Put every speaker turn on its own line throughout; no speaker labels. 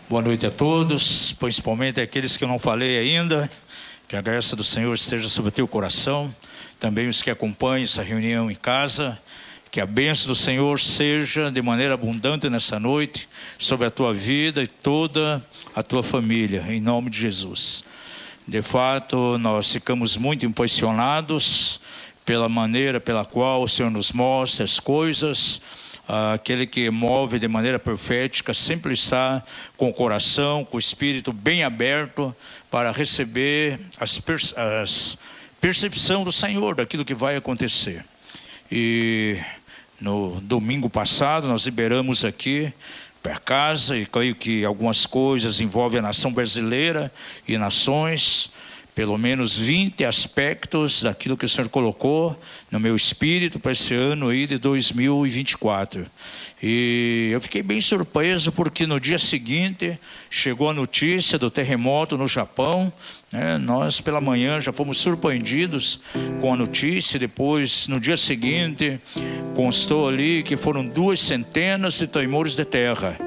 Boa noite a todos, principalmente aqueles que eu não falei ainda. Que a graça do Senhor esteja sobre o teu coração. Também os que acompanham essa reunião em casa. Que a bênção do Senhor seja de maneira abundante nessa noite sobre a tua vida e toda a tua família, em nome de Jesus. De fato, nós ficamos muito impressionados pela maneira pela qual o Senhor nos mostra as coisas. Aquele que move de maneira profética sempre está com o coração, com o espírito bem aberto para receber as percepção do Senhor daquilo que vai acontecer. E no domingo passado nós liberamos aqui para casa, e creio que algumas coisas envolvem a nação brasileira e nações, pelo menos 20 aspectos daquilo que o Senhor colocou no meu espírito para esse ano aí de 2024. E eu fiquei bem surpreso porque no dia seguinte chegou a notícia do terremoto no Japão. Nós pela manhã já fomos surpreendidos com a notícia. Depois no dia seguinte constou ali que foram 2 centenas de tremores de terra.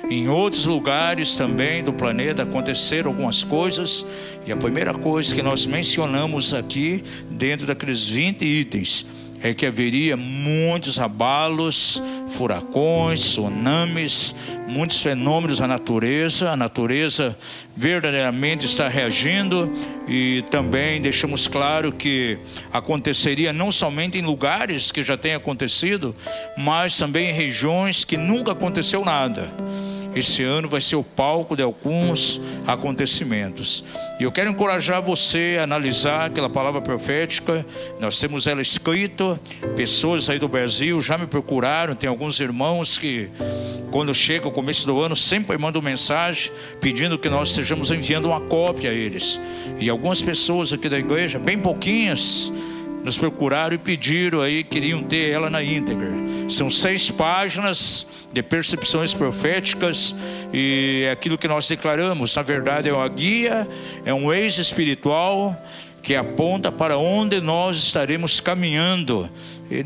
Em outros lugares também do planeta aconteceram algumas coisas. E a primeira coisa que nós mencionamos aqui, dentro daqueles 20 itens, é que haveria muitos abalos, furacões, tsunamis, muitos fenômenos da natureza. A natureza verdadeiramente está reagindo. E também deixamos claro que aconteceria não somente em lugares que já tem acontecido, mas também em regiões que nunca aconteceu nada. Esse ano vai ser o palco de alguns acontecimentos. E eu quero encorajar você a analisar aquela palavra profética. Nós temos ela escrita. Pessoas aí do Brasil já me procuraram. Tem alguns irmãos que, quando chega o começo do ano, sempre mandam mensagem pedindo que nós estejamos enviando uma cópia a eles. E algumas pessoas aqui da igreja, bem pouquinhas, nos procuraram e pediram aí, queriam ter ela na íntegra. São 6 páginas de percepções proféticas, e é aquilo que nós declaramos. Na verdade é uma guia, é um eixo espiritual que aponta para onde nós estaremos caminhando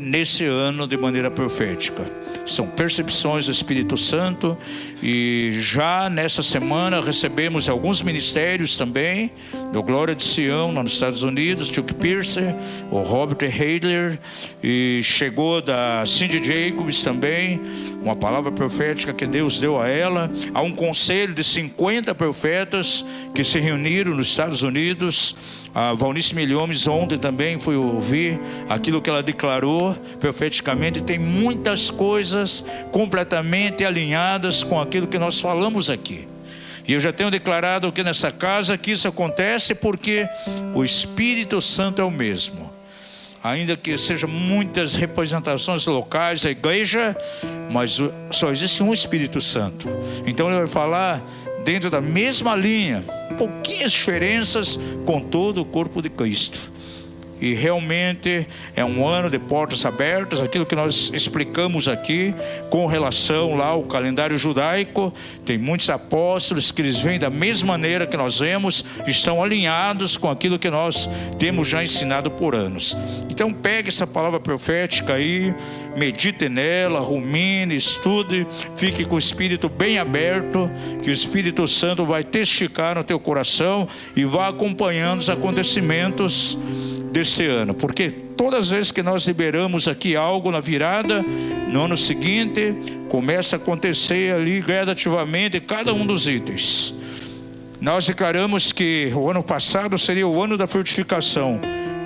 nesse ano de maneira profética. São percepções do Espírito Santo. E já nessa semana recebemos alguns ministérios também do Glória de Sião, lá nos Estados Unidos, Chuck Pierce, o Robert Heidler, e chegou da Cindy Jacobs também, uma palavra profética que Deus deu a ela. Há um conselho de 50 profetas que se reuniram nos Estados Unidos. A Valnice Milhomes ontem também foi ouvir aquilo que ela declarou profeticamente. Tem muitas coisas completamente alinhadas com aquilo que nós falamos aqui. E eu já tenho declarado aqui nessa casa que isso acontece porque o Espírito Santo é o mesmo. Ainda que sejam muitas representações locais da igreja, mas só existe um Espírito Santo. Então ele vai falar dentro da mesma linha, pouquinhas diferenças com todo o corpo de Cristo. E realmente é um ano de portas abertas. Aquilo que nós explicamos aqui com relação lá ao calendário judaico, tem muitos apóstolos que eles vêm da mesma maneira que nós vemos, estão alinhados com aquilo que nós temos já ensinado por anos. Então pegue essa palavra profética aí, medite nela, rumine, estude, fique com o espírito bem aberto, que o Espírito Santo vai testificar no teu coração e vá acompanhando os acontecimentos deste ano, porque todas as vezes que nós liberamos aqui algo na virada, no ano seguinte começa a acontecer ali gradativamente cada um dos itens. Nós declaramos que o ano passado seria o ano da frutificação.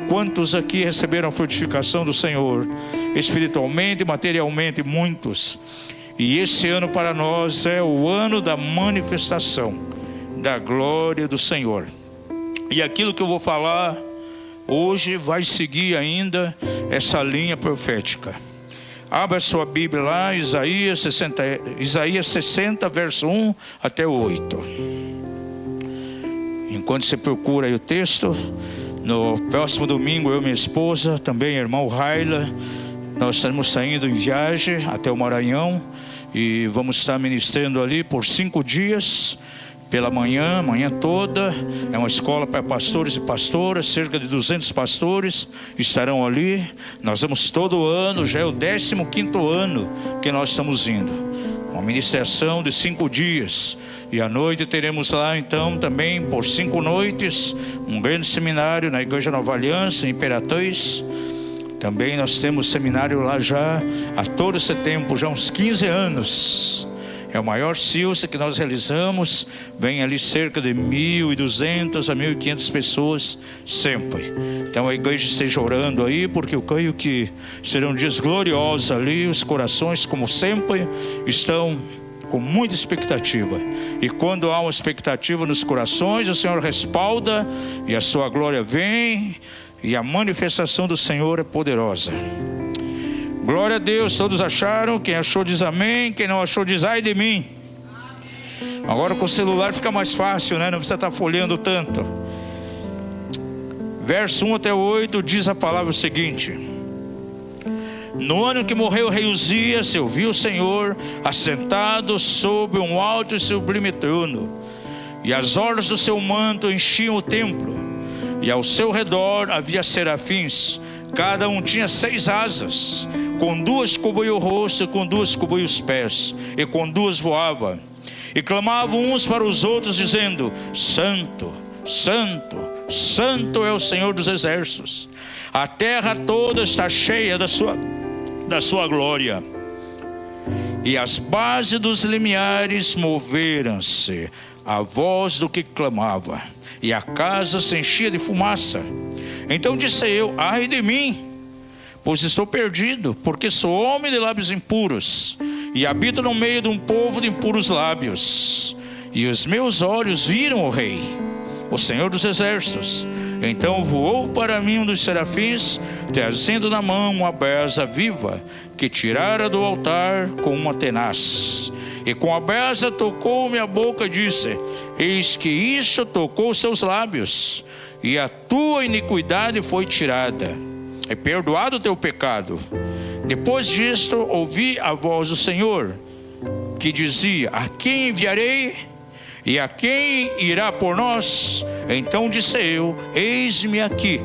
Quantos aqui receberam a frutificação do Senhor? Espiritualmente, materialmente, muitos. E esse ano para nós é o ano da manifestação da glória do Senhor. E aquilo que eu vou falar hoje vai seguir ainda essa linha profética. Abra sua Bíblia lá, Isaías 60, verso 1 até 8. Enquanto você procura aí o texto, no próximo domingo eu e minha esposa, também irmão Raila, nós estaremos saindo em viagem até o Maranhão e vamos estar ministrando ali por 5 dias. Pela manhã toda, é uma escola para pastores e pastoras, cerca de 200 pastores estarão ali. Nós vamos todo ano, já é o 15º ano que nós estamos indo. uma ministração de 5 dias. E à noite teremos lá então também por 5 noites um grande seminário na Igreja Nova Aliança, em Imperatriz. Também nós temos seminário lá já há todo esse tempo, já há uns 15 anos. É o maior CILSA que nós realizamos. Vem ali cerca de 1.200 a 1.500 pessoas sempre. Então a igreja esteja orando aí, porque eu creio que serão dias gloriosos ali. Os corações, como sempre, estão com muita expectativa. E quando há uma expectativa nos corações, o Senhor respalda e a sua glória vem. E a manifestação do Senhor é poderosa. Glória a Deus. Todos acharam? Quem achou diz amém. Quem não achou diz ai de mim. Agora com o celular fica mais fácil, né? Não precisa estar folheando tanto. Verso 1 até 8 diz a palavra o seguinte: no ano que morreu o rei Uzias, eu vi o Senhor assentado sobre um alto e sublime trono, e as orlas do seu manto enchiam o templo, e ao seu redor havia serafins. Cada um tinha 6 asas, com 2 cobriam o rosto, com 2 cobriam os pés, e com 2 voava. E clamavam uns para os outros, dizendo: Santo, Santo, Santo é o Senhor dos exércitos. A terra toda está cheia da sua glória. E as bases dos limiares moveram-se à voz do que clamava, e a casa se enchia de fumaça. Então disse eu: ai de mim, pois estou perdido, porque sou homem de lábios impuros, e habito no meio de um povo de impuros lábios. E os meus olhos viram o Rei, o Senhor dos exércitos. Então voou para mim um dos serafins, trazendo na mão uma brasa viva, que tirara do altar com uma tenaz. E com a brasa tocou minha boca e disse: eis que isso tocou os teus lábios, e a tua iniquidade foi tirada, é perdoado o teu pecado. Depois disto ouvi a voz do Senhor, que dizia: a quem enviarei? E a quem irá por nós? Então disse eu: eis-me aqui,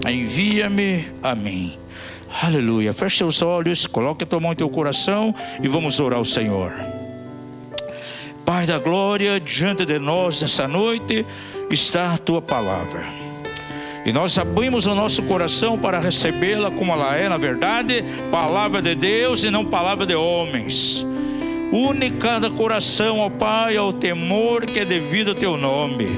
envia-me a mim. Aleluia. Feche seus olhos, coloque a tua mão em teu coração e vamos orar ao Senhor. Pai da glória, diante de nós nessa noite está a tua palavra, e nós abrimos o nosso coração para recebê-la como ela é, na verdade, palavra de Deus e não palavra de homens. Une cada coração, ó Pai, ao temor que é devido ao teu nome,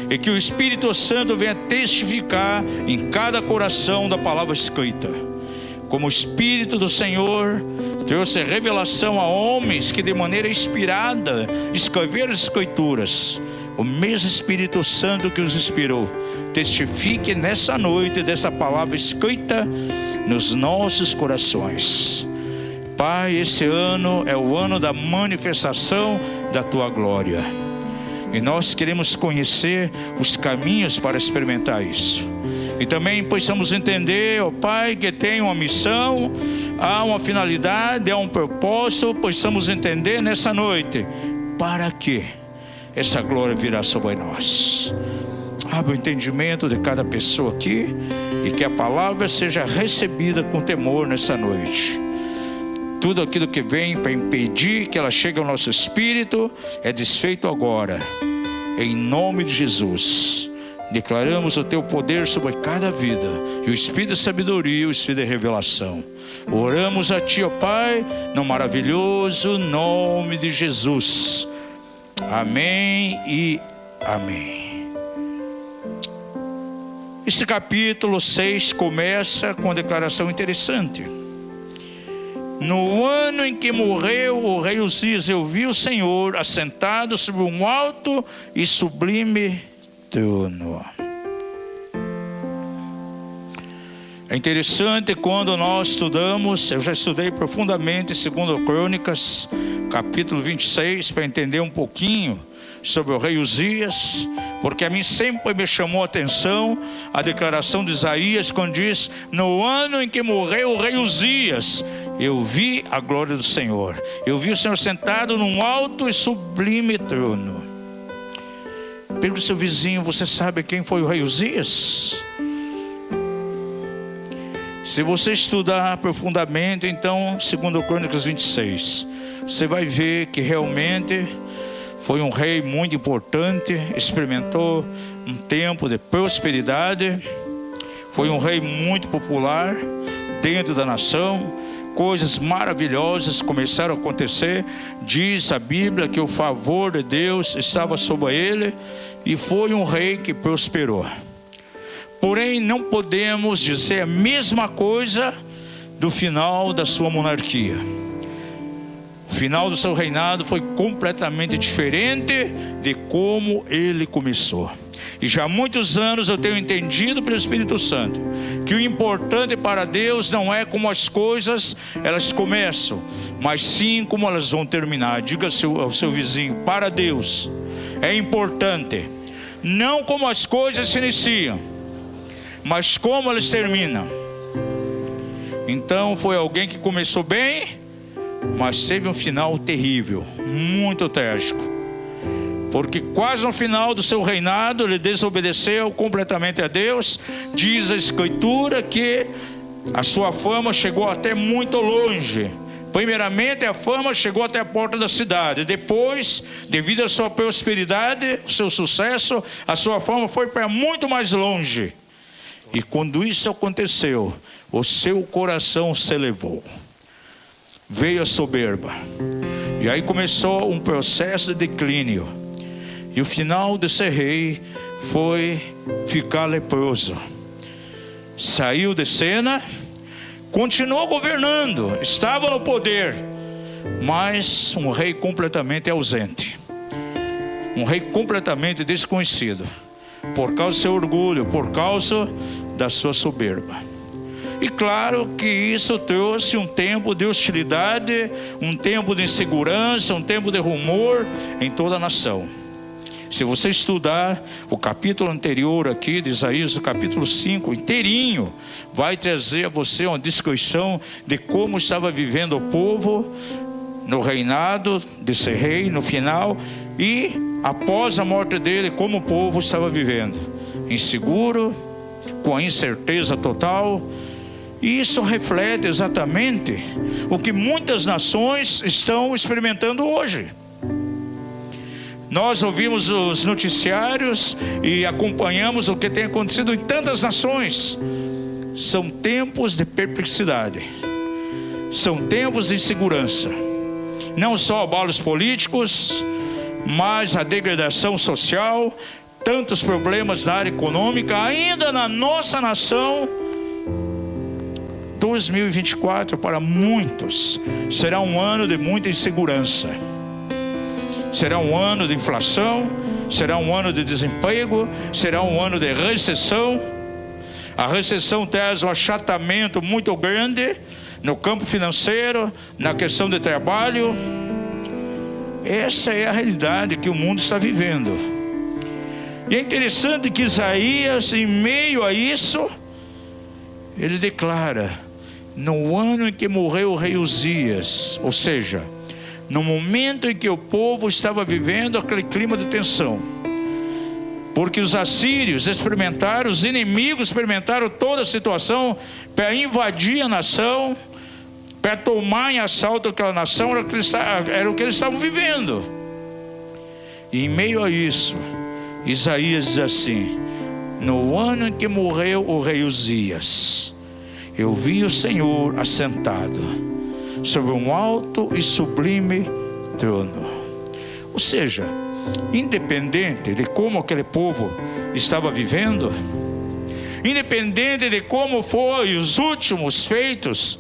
e que o Espírito Santo venha testificar em cada coração da palavra escrita. Como o Espírito do Senhor trouxe revelação a homens que de maneira inspirada escreveram as Escrituras, o mesmo Espírito Santo que os inspirou testifique nessa noite dessa palavra escrita nos nossos corações. Pai, esse ano é o ano da manifestação da tua glória, e nós queremos conhecer os caminhos para experimentar isso. E também possamos entender, ó Pai, que tem uma missão, há uma finalidade, há um propósito. Possamos entender nessa noite para que essa glória virá sobre nós. Abre o entendimento de cada pessoa aqui, e que a palavra seja recebida com temor nessa noite. Tudo aquilo que vem para impedir que ela chegue ao nosso espírito é desfeito agora, em nome de Jesus. Declaramos o teu poder sobre cada vida, e o espírito de sabedoria e o espírito de revelação. Oramos a ti, ó Pai, no maravilhoso nome de Jesus. Amém e amém. Esse capítulo 6 começa com uma declaração interessante. No ano em que morreu o rei Uzias, eu vi o Senhor assentado sobre um alto e sublime trono. É interessante quando nós estudamos, eu já estudei profundamente 2 Crônicas, capítulo 26, para entender um pouquinho sobre o rei Uzias, porque a mim sempre me chamou a atenção a declaração de Isaías, quando diz: no ano em que morreu o rei Uzias, eu vi a glória do Senhor. Eu vi o Senhor sentado num alto e sublime trono. Pergunta ao seu vizinho: você sabe quem foi o rei Uzias? Se você estudar profundamente, então, 2 Crônicas 26, você vai ver que realmente foi um rei muito importante, experimentou um tempo de prosperidade, foi um rei muito popular dentro da nação. Coisas maravilhosas começaram a acontecer. Diz a Bíblia que o favor de Deus estava sobre ele, e foi um rei que prosperou. Porém, não podemos dizer a mesma coisa do final da sua monarquia. O final do seu reinado foi completamente diferente de como ele começou. E já há muitos anos eu tenho entendido pelo Espírito Santo que o importante para Deus não é como as coisas elas começam, mas sim como elas vão terminar. Diga ao seu vizinho: para Deus é importante não como as coisas se iniciam, mas como elas terminam. Então foi alguém que começou bem, mas teve um final terrível, muito trágico. Porque quase no final do seu reinado ele desobedeceu completamente a Deus. Diz a Escritura que a sua fama chegou até muito longe. Primeiramente a fama chegou até a porta da cidade. Depois, devido à sua prosperidade, o seu sucesso, a sua fama foi para muito mais longe. E quando isso aconteceu, o seu coração se elevou. Veio a soberba. E aí começou um processo de declínio. E o final desse rei foi ficar leproso. Saiu de cena, continuou governando, estava no poder, mas um rei completamente ausente. Um rei completamente desconhecido. Por causa do seu orgulho, por causa da sua soberba. E claro que isso trouxe um tempo de hostilidade, um tempo de insegurança, um tempo de rumor em toda a nação. Se você estudar o capítulo anterior aqui de Isaías, o capítulo 5 inteirinho, vai trazer a você uma descrição de como estava vivendo o povo no reinado desse rei, no final, e após a morte dele, como o povo estava vivendo, inseguro, com a incerteza total. E isso reflete exatamente o que muitas nações estão experimentando hoje. Nós ouvimos os noticiários e acompanhamos o que tem acontecido em tantas nações. São tempos de perplexidade, são tempos de insegurança. Não só abalos políticos, mas a degradação social, tantos problemas na área econômica. Ainda na nossa nação, 2024 para muitos será um ano de muita insegurança. Será um ano de inflação, será um ano de desemprego, será um ano de recessão. A recessão traz um achatamento muito grande no campo financeiro, na questão de trabalho. Essa é a realidade que o mundo está vivendo. E é interessante que Isaías, em meio a isso, ele declara: no ano em que morreu o rei Uzias, ou seja, no momento em que o povo estava vivendo aquele clima de tensão, porque os assírios experimentaram, os inimigos experimentaram toda a situação para invadir a nação, para tomar em assalto aquela nação. Era o que eles estavam vivendo. E em meio a isso, Isaías diz assim: no ano em que morreu o rei Uzias, eu vi o Senhor assentado sobre um alto e sublime trono. Ou seja, independente de como aquele povo estava vivendo, independente de como foram os últimos feitos,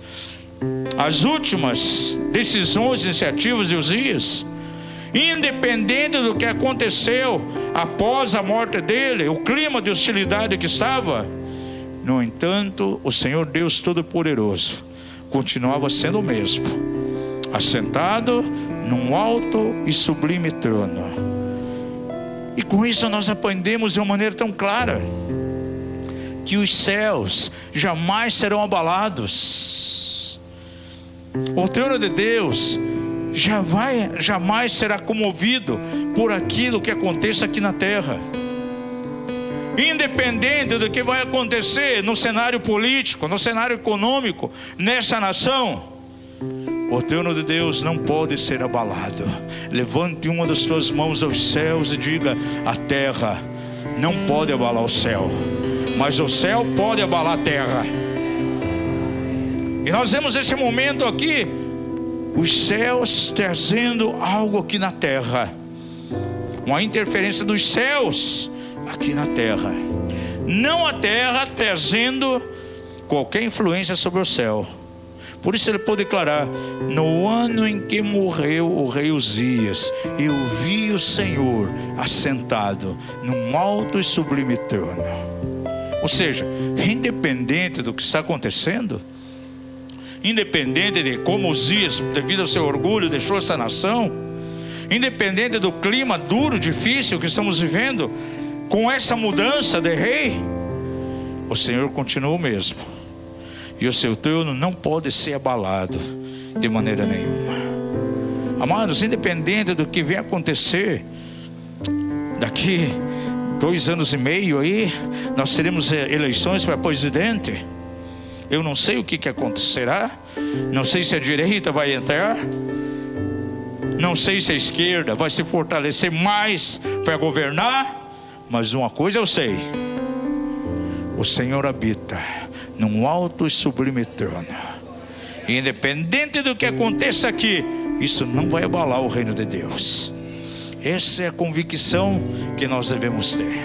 as últimas decisões, iniciativas de Uzias, independente do que aconteceu após a morte dele, o clima de hostilidade que estava, no entanto, o Senhor Deus Todo-Poderoso continuava sendo o mesmo, assentado num alto e sublime trono. E com isso nós aprendemos de uma maneira tão clara que os céus jamais serão abalados. O trono de Deus jamais será comovido por aquilo que aconteça aqui na terra. Independente do que vai acontecer no cenário político, no cenário econômico, nessa nação, O trono de Deus não pode ser abalado. Levante uma das suas mãos aos céus e diga: a terra não pode abalar o céu, mas o céu pode abalar a terra. E nós vemos esse momento aqui, os céus trazendo algo aqui na terra, uma interferência dos céus aqui na terra, não a terra trazendo qualquer influência sobre o céu. Por isso ele pode declarar: no ano em que morreu o rei Uzias, eu vi o Senhor assentado num alto e sublime trono. Ou seja, independente do que está acontecendo, independente de como Uzias, devido ao seu orgulho, deixou essa nação, independente do clima duro, difícil que estamos vivendo, com essa mudança de rei, o Senhor continua o mesmo. E o seu trono não pode ser abalado de maneira nenhuma. Amados, independente do que vem acontecer, daqui 2 anos e meio aí, nós teremos eleições para presidente. Eu não sei o que acontecerá. Não sei se a direita vai entrar. Não sei se a esquerda vai se fortalecer mais para governar. Mas uma coisa eu sei: o Senhor habita num alto e sublime trono. E independente do que aconteça aqui, isso não vai abalar o reino de Deus. Essa é a convicção que nós devemos ter.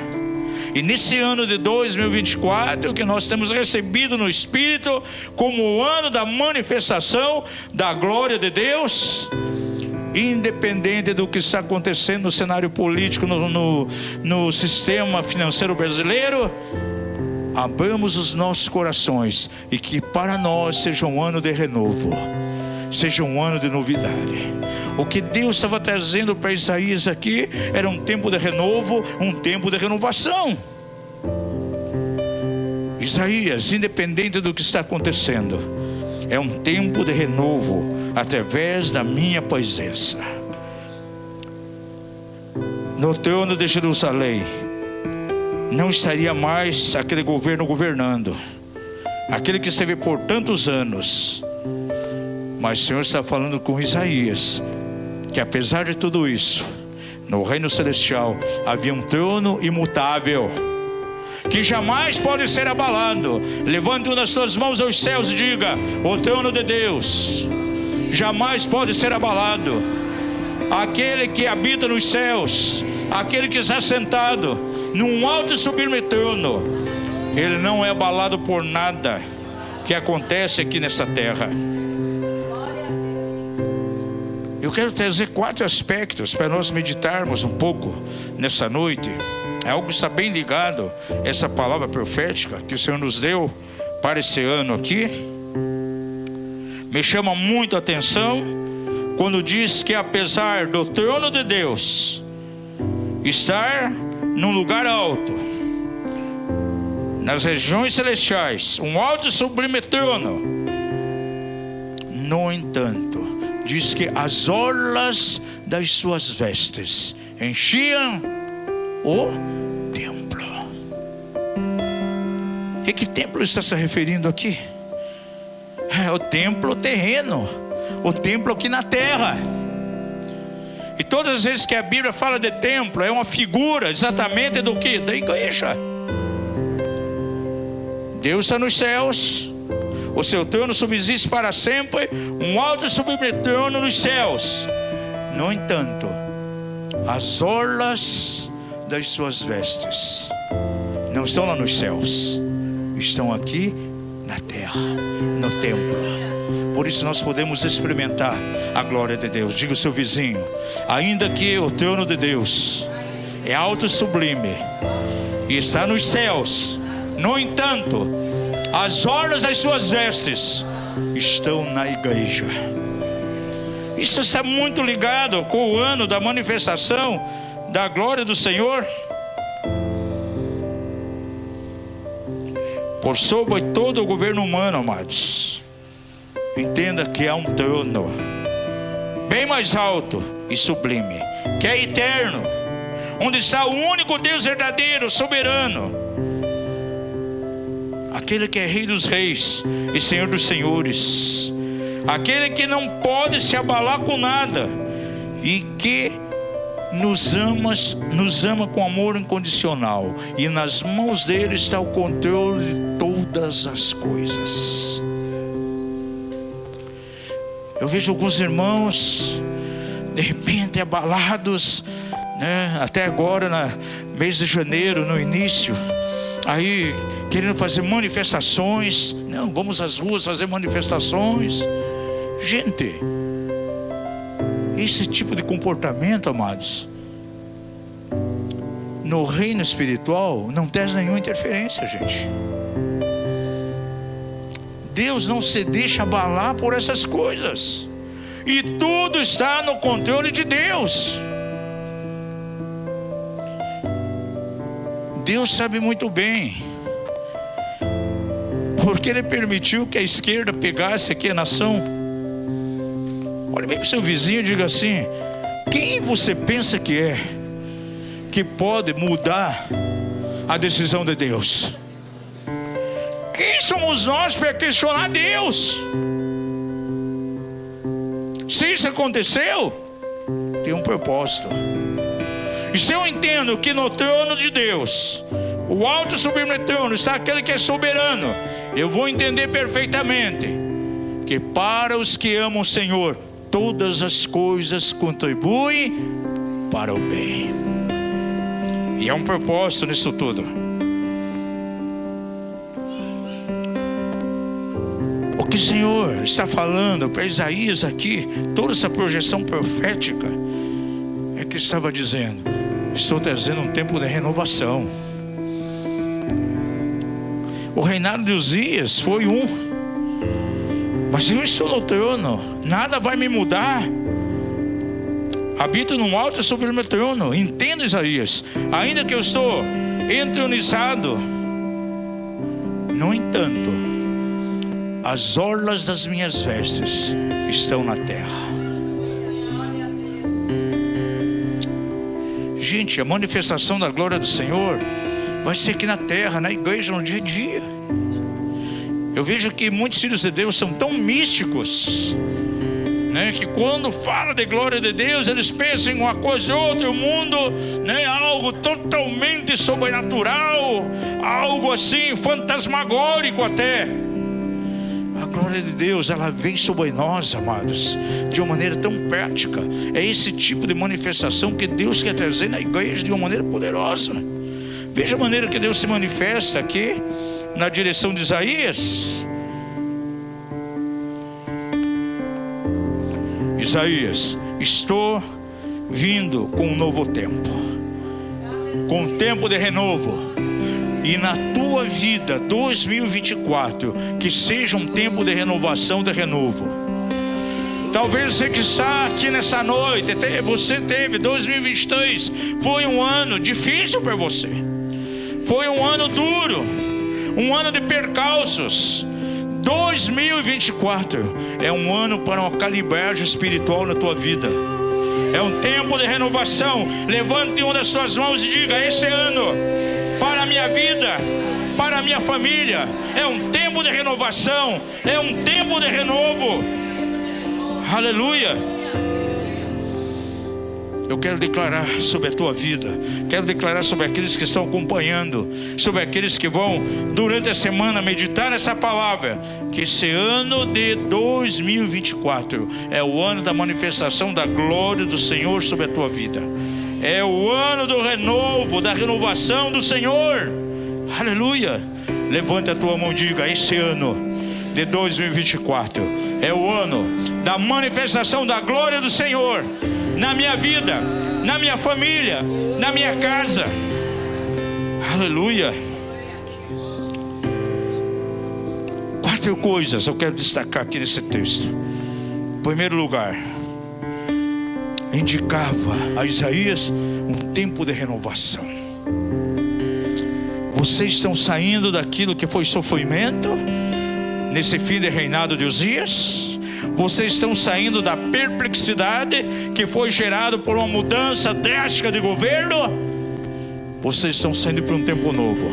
E nesse ano de 2024, que nós temos recebido no Espírito como o ano da manifestação da glória de Deus, independente do que está acontecendo no cenário político, no sistema financeiro brasileiro, abramos os nossos corações e que para nós seja um ano de renovo, seja um ano de novidade. O que Deus estava trazendo para Isaías aqui era um tempo de renovo, um tempo de renovação. Isaías, independente do que está acontecendo, é um tempo de renovo através da minha presença. No trono de Jerusalém não estaria mais aquele governo governando, aquele que esteve por tantos anos. Mas o Senhor está falando com Isaías que apesar de tudo isso, no reino celestial havia um trono imutável, que jamais pode ser abalado. Levante uma das suas mãos aos céus e diga: o trono de Deus jamais pode ser abalado. Aquele que habita nos céus, aquele que está sentado num alto e sublime trono, ele não é abalado por nada que acontece aqui nessa terra. Eu quero trazer 4 aspectos para nós meditarmos um pouco nessa noite. É algo que está bem ligado a essa palavra profética que o Senhor nos deu para esse ano aqui. Me chama muito a atenção quando diz que apesar do trono de Deus estar num lugar alto, nas regiões celestiais, um alto e sublime trono, no entanto, diz que as orlas das suas vestes enchiam o templo. E que templo está se referindo aqui? É o templo terreno, o templo aqui na terra. E todas as vezes que a Bíblia fala de templo, é uma figura exatamente do que? Da igreja. Deus está nos céus, o seu trono subsiste para sempre, um alto e sublime trono nos céus. No entanto, as orlas das suas vestes não estão lá nos céus, estão aqui na terra, no templo. Por isso nós podemos experimentar a glória de Deus. Diga ao seu vizinho: ainda que o trono de Deus é alto e sublime e está nos céus, no entanto, as orlas das suas vestes estão na igreja. Isso está muito ligado com o ano da manifestação da glória do Senhor. Por sobre todo o governo humano, amados, entenda que há um trono bem mais alto e sublime, que é eterno, onde está o único Deus verdadeiro, soberano, aquele que é Rei dos reis e Senhor dos senhores, aquele que não pode se abalar com nada e que nos ama com amor incondicional, e nas mãos dele está o controle de todas as coisas. Eu vejo alguns irmãos de repente abalados, né? Até agora, no mês de janeiro, no início, aí querendo fazer manifestações. Não, vamos às ruas fazer manifestações. Gente, esse tipo de comportamento, amados, no reino espiritual não traz nenhuma interferência, gente. Deus não se deixa abalar por essas coisas, e tudo está no controle de Deus. Deus sabe muito bem, porque Ele permitiu que a esquerda pegasse aqui a nação. Olhe bem para o seu vizinho e diga assim: quem você pensa que é, que pode mudar a decisão de Deus? Quem somos nós para questionar Deus? Se isso aconteceu, tem um propósito. E se eu entendo que no trono de Deus, o alto e sublime trono, está aquele que é soberano, eu vou entender perfeitamente que para os que amam o Senhor, todas as coisas contribuem para o bem. E há um propósito nisso tudo. O que o Senhor está falando para Isaías aqui, toda essa projeção profética, é que estava dizendo: estou trazendo um tempo de renovação. O reinado de Uzias foi mas eu estou no trono, nada vai me mudar. Habito no alto sobre o meu trono. Entenda, Isaías, ainda que eu estou entronizado, no entanto, as orlas das minhas vestes estão na terra. Gente, a manifestação da glória do Senhor vai ser aqui na terra, na igreja, no dia a dia. Eu vejo que muitos filhos de Deus são tão místicos, né, que quando fala de glória de Deus, eles pensam em uma coisa ou outra, o mundo, né, algo totalmente sobrenatural, algo assim fantasmagórico até. A glória de Deus, ela vem sobre nós, amados, de uma maneira tão prática. É esse tipo de manifestação que Deus quer trazer na igreja de uma maneira poderosa. Veja a maneira que Deus se manifesta aqui na direção de Isaías. Isaías: estou vindo com um novo tempo, com um tempo de renovo. E na tua vida, 2024, que seja um tempo de renovação, de renovo. Talvez você que está aqui nessa noite, você teve 2023, foi um ano difícil para você, foi um ano duro, um ano de percalços. 2024 é um ano para uma calibragem espiritual na tua vida. É um tempo de renovação. Levante uma das suas mãos e diga: esse ano, para a minha vida, para a minha família, é um tempo de renovação, é um tempo de renovo. Aleluia. Eu quero declarar sobre a tua vida, quero declarar sobre aqueles que estão acompanhando, sobre aqueles que vão durante a semana meditar nessa palavra, que esse ano de 2024 é o ano da manifestação da glória do Senhor sobre a tua vida. É o ano do renovo, da renovação do Senhor. Aleluia. Levanta a tua mão e diga: esse ano de 2024 é o ano da manifestação da glória do Senhor na minha vida, na minha família, na minha casa. Aleluia. 4 coisas eu quero destacar aqui nesse texto. Em primeiro lugar, indicava a Isaías um tempo de renovação. Vocês estão saindo daquilo que foi sofrimento nesse fim de reinado de Uzias. Vocês estão saindo da perplexidade que foi gerada por uma mudança drástica de governo. Vocês estão saindo para um tempo novo,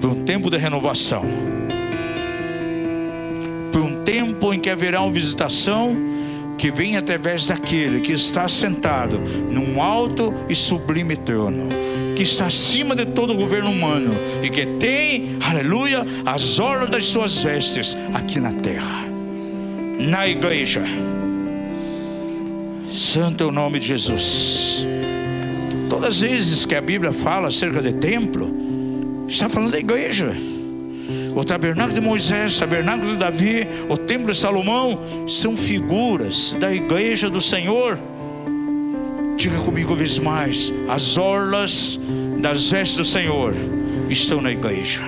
para um tempo de renovação, para um tempo em que haverá uma visitação que vem através daquele que está sentado num alto e sublime trono, que está acima de todo o governo humano e que tem, aleluia, as orlas das suas vestes aqui na terra, na igreja. Santo é o nome de Jesus. Todas as vezes que a Bíblia fala acerca de templo, está falando da igreja. O tabernáculo de Moisés, o tabernáculo de Davi, o templo de Salomão são figuras da igreja do Senhor. Diga comigo uma vez mais: as orlas das vestes do Senhor estão na igreja.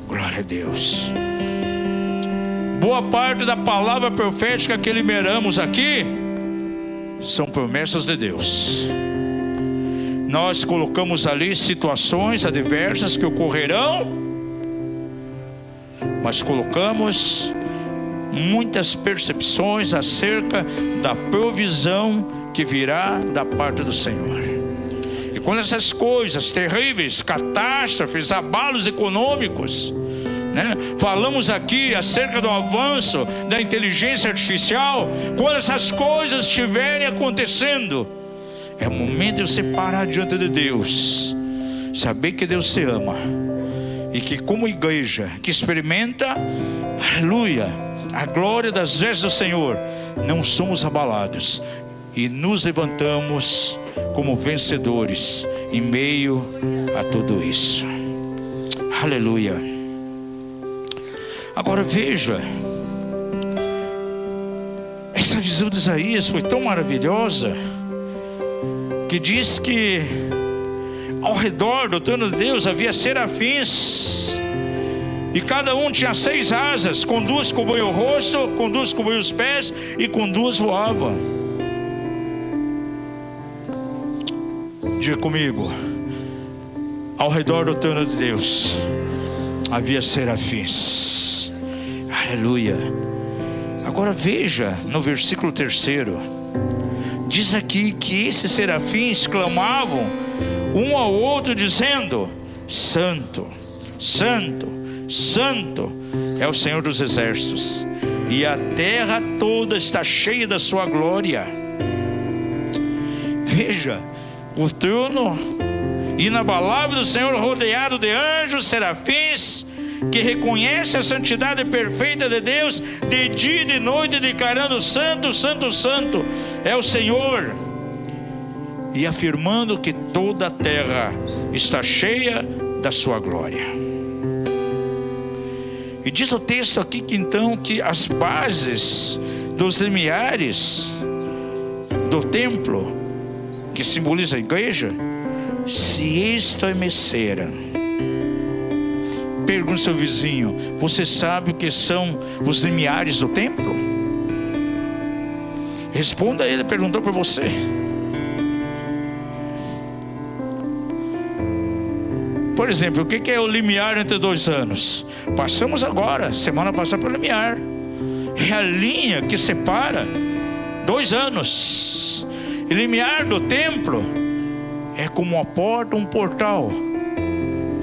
Glória a Deus. Boa parte da palavra profética que liberamos aqui são promessas de Deus. Nós colocamos ali situações adversas que ocorrerão, mas colocamos muitas percepções acerca da provisão que virá da parte do Senhor. E quando essas coisas terríveis, catástrofes, abalos econômicos, falamos aqui acerca do avanço da inteligência artificial, quando essas coisas estiverem acontecendo, é o momento de você parar diante de Deus, saber que Deus te ama, e que como igreja que experimenta, aleluia, a glória das vestes do Senhor, não somos abalados e nos levantamos como vencedores em meio a tudo isso. Aleluia. Agora veja, essa visão de Isaías foi tão maravilhosa, que diz que ao redor do trono de Deus havia serafins, e cada um tinha 6 asas, com 2 cobriam o rosto, com 2 cobriam os pés, e com 2 voavam. Diga comigo: ao redor do trono de Deus havia serafins. Aleluia. Agora veja no versículo 3, diz aqui que esses serafins clamavam um ao outro dizendo: Santo, Santo, Santo é o Senhor dos exércitos, e a terra toda está cheia da sua glória. Veja, o trono inabalável do Senhor, rodeado de anjos, serafins, que reconhece a santidade perfeita de Deus, de dia e de noite, declarando: Santo, Santo, Santo é o Senhor, e afirmando que toda a terra está cheia da sua glória. E diz o texto aqui que então que as bases dos limiares do templo, que simboliza a igreja, se estremeceram. Pergunta ao seu vizinho: você sabe o que são os limiares do templo? Responda a ele, perguntou para você. Por exemplo, o que é o limiar entre 2 anos? Passamos agora, semana passada, pelo limiar. É a linha que separa 2 anos. E limiar do templo é como uma porta, um portal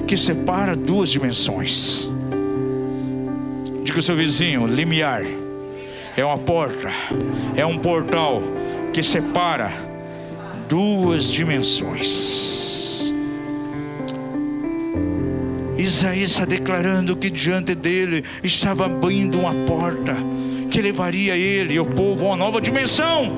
que separa 2 dimensões. Diga ao seu vizinho: limiar é uma porta, é um portal que separa 2 dimensões. Isaías está declarando que diante dele estava abrindo uma porta que levaria ele e o povo a uma nova dimensão,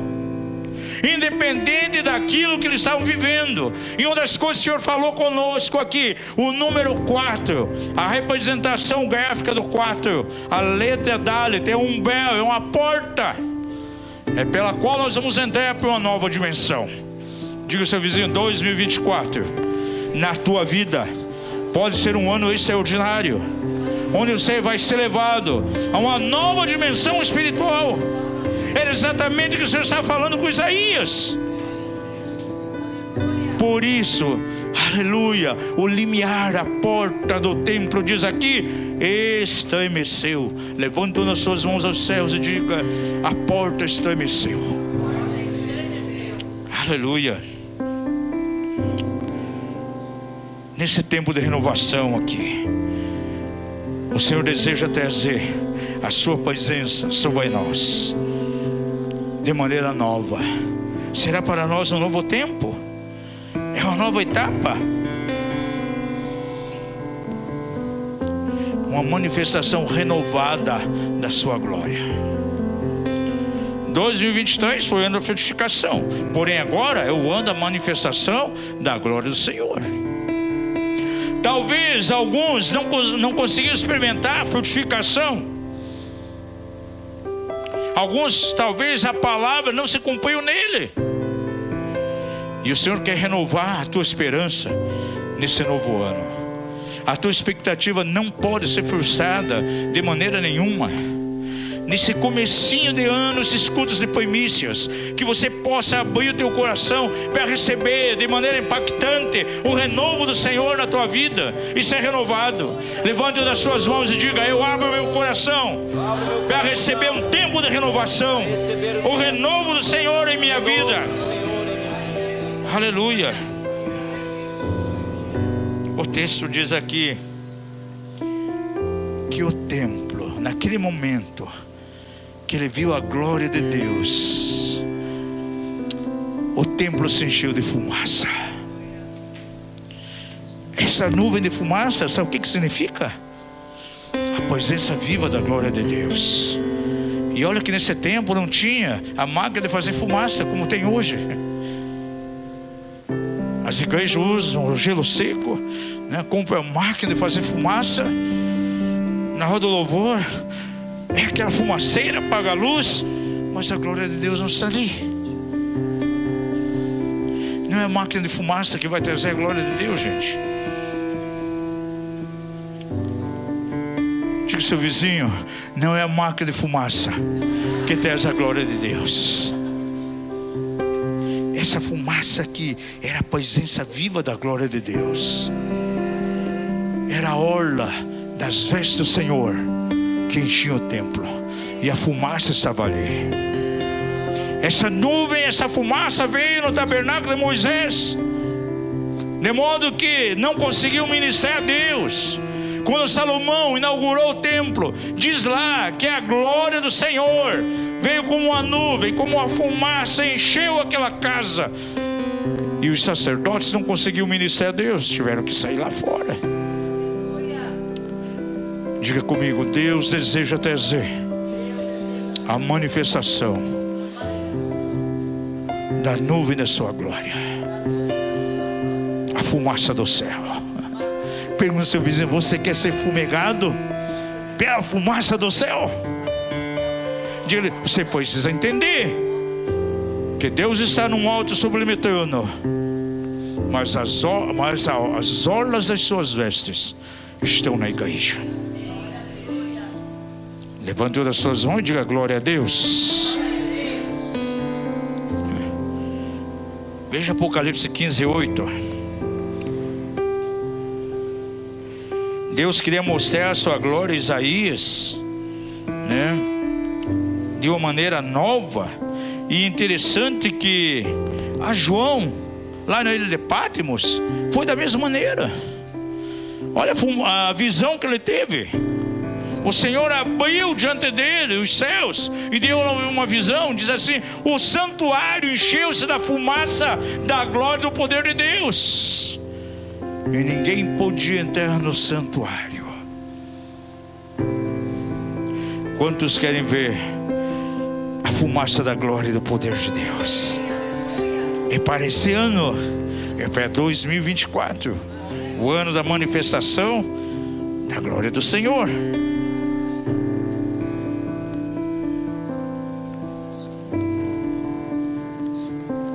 independente daquilo que eles estavam vivendo. E uma das coisas que o Senhor falou conosco aqui, o número 4, a representação gráfica do 4, a letra Dalet, é um véu, é uma porta, é pela qual nós vamos entrar para uma nova dimensão. Diga ao seu vizinho: 2024 na tua vida pode ser um ano extraordinário, onde você vai ser levado a uma nova dimensão espiritual. Era exatamente o que o Senhor está falando com Isaías. Por isso, aleluia, o limiar, a porta do templo, diz aqui, estremeceu. Levanta as suas mãos aos céus e diga: a porta estremeceu. Aleluia. Nesse tempo de renovação aqui, o Senhor deseja trazer a sua presença sobre nós de maneira nova. Será para nós um novo tempo, é uma nova etapa, uma manifestação renovada da sua glória. 2023 foi o ano da frutificação, porém agora é o ano da manifestação da glória do Senhor. Talvez alguns não conseguiram experimentar a frutificação. Alguns, talvez a palavra não se cumpriu nele. E o Senhor quer renovar a tua esperança nesse novo ano. A tua expectativa não pode ser frustrada de maneira nenhuma. Nesse comecinho de ano, esses cultos de primícias, que você possa abrir o teu coração para receber de maneira impactante o renovo do Senhor na tua vida e ser renovado. Levante das suas mãos e diga: eu abro meu coração para receber um tempo de renovação, o renovo do Senhor em minha vida. Aleluia. O texto diz aqui que o templo, naquele momento que ele viu a glória de Deus, o templo se encheu de fumaça. Essa nuvem de fumaça, sabe o que significa? A presença viva da glória de Deus. E olha que nesse tempo não tinha a máquina de fazer fumaça como tem hoje. As igrejas usam o gelo seco, né? Compram a máquina de fazer fumaça. Na hora do louvor é aquela fumaceira, apaga a luz, mas a glória de Deus não está ali. Não é a máquina de fumaça que vai trazer a glória de Deus, gente. Diga ao seu vizinho: não é a máquina de fumaça que traz a glória de Deus. Essa fumaça aqui era a presença viva da glória de Deus. Era a orla das vestes do Senhor que enchia o templo, e a fumaça estava ali. Essa nuvem, essa fumaça veio no tabernáculo de Moisés, de modo que não conseguiu ministrar a Deus. Quando Salomão inaugurou o templo, diz lá que a glória do Senhor veio como uma nuvem, como uma fumaça, encheu aquela casa, e os sacerdotes não conseguiram ministrar a Deus, tiveram que sair lá fora. Diga comigo: Deus deseja trazer a manifestação da nuvem da sua glória, a fumaça do céu. Pergunta ao seu vizinho: você quer ser fumegado pela fumaça do céu? Diga: você precisa entender que Deus está num alto sublime trono, mas as orlas das suas vestes estão na igreja. Levante uma das suas mãos e diga glória a Deus. Veja Apocalipse 15:8. Deus queria mostrar a sua glória a Isaías, né, de uma maneira nova. E interessante que a João, lá na ilha de Patmos, foi da mesma maneira. Olha a visão que ele teve. O Senhor abriu diante dele os céus e deu uma visão. Diz assim: o santuário encheu-se da fumaça da glória do poder de Deus, e ninguém podia entrar no santuário. Quantos querem ver a fumaça da glória e do poder de Deus? E para esse ano, é para 2024, o ano da manifestação da glória do Senhor.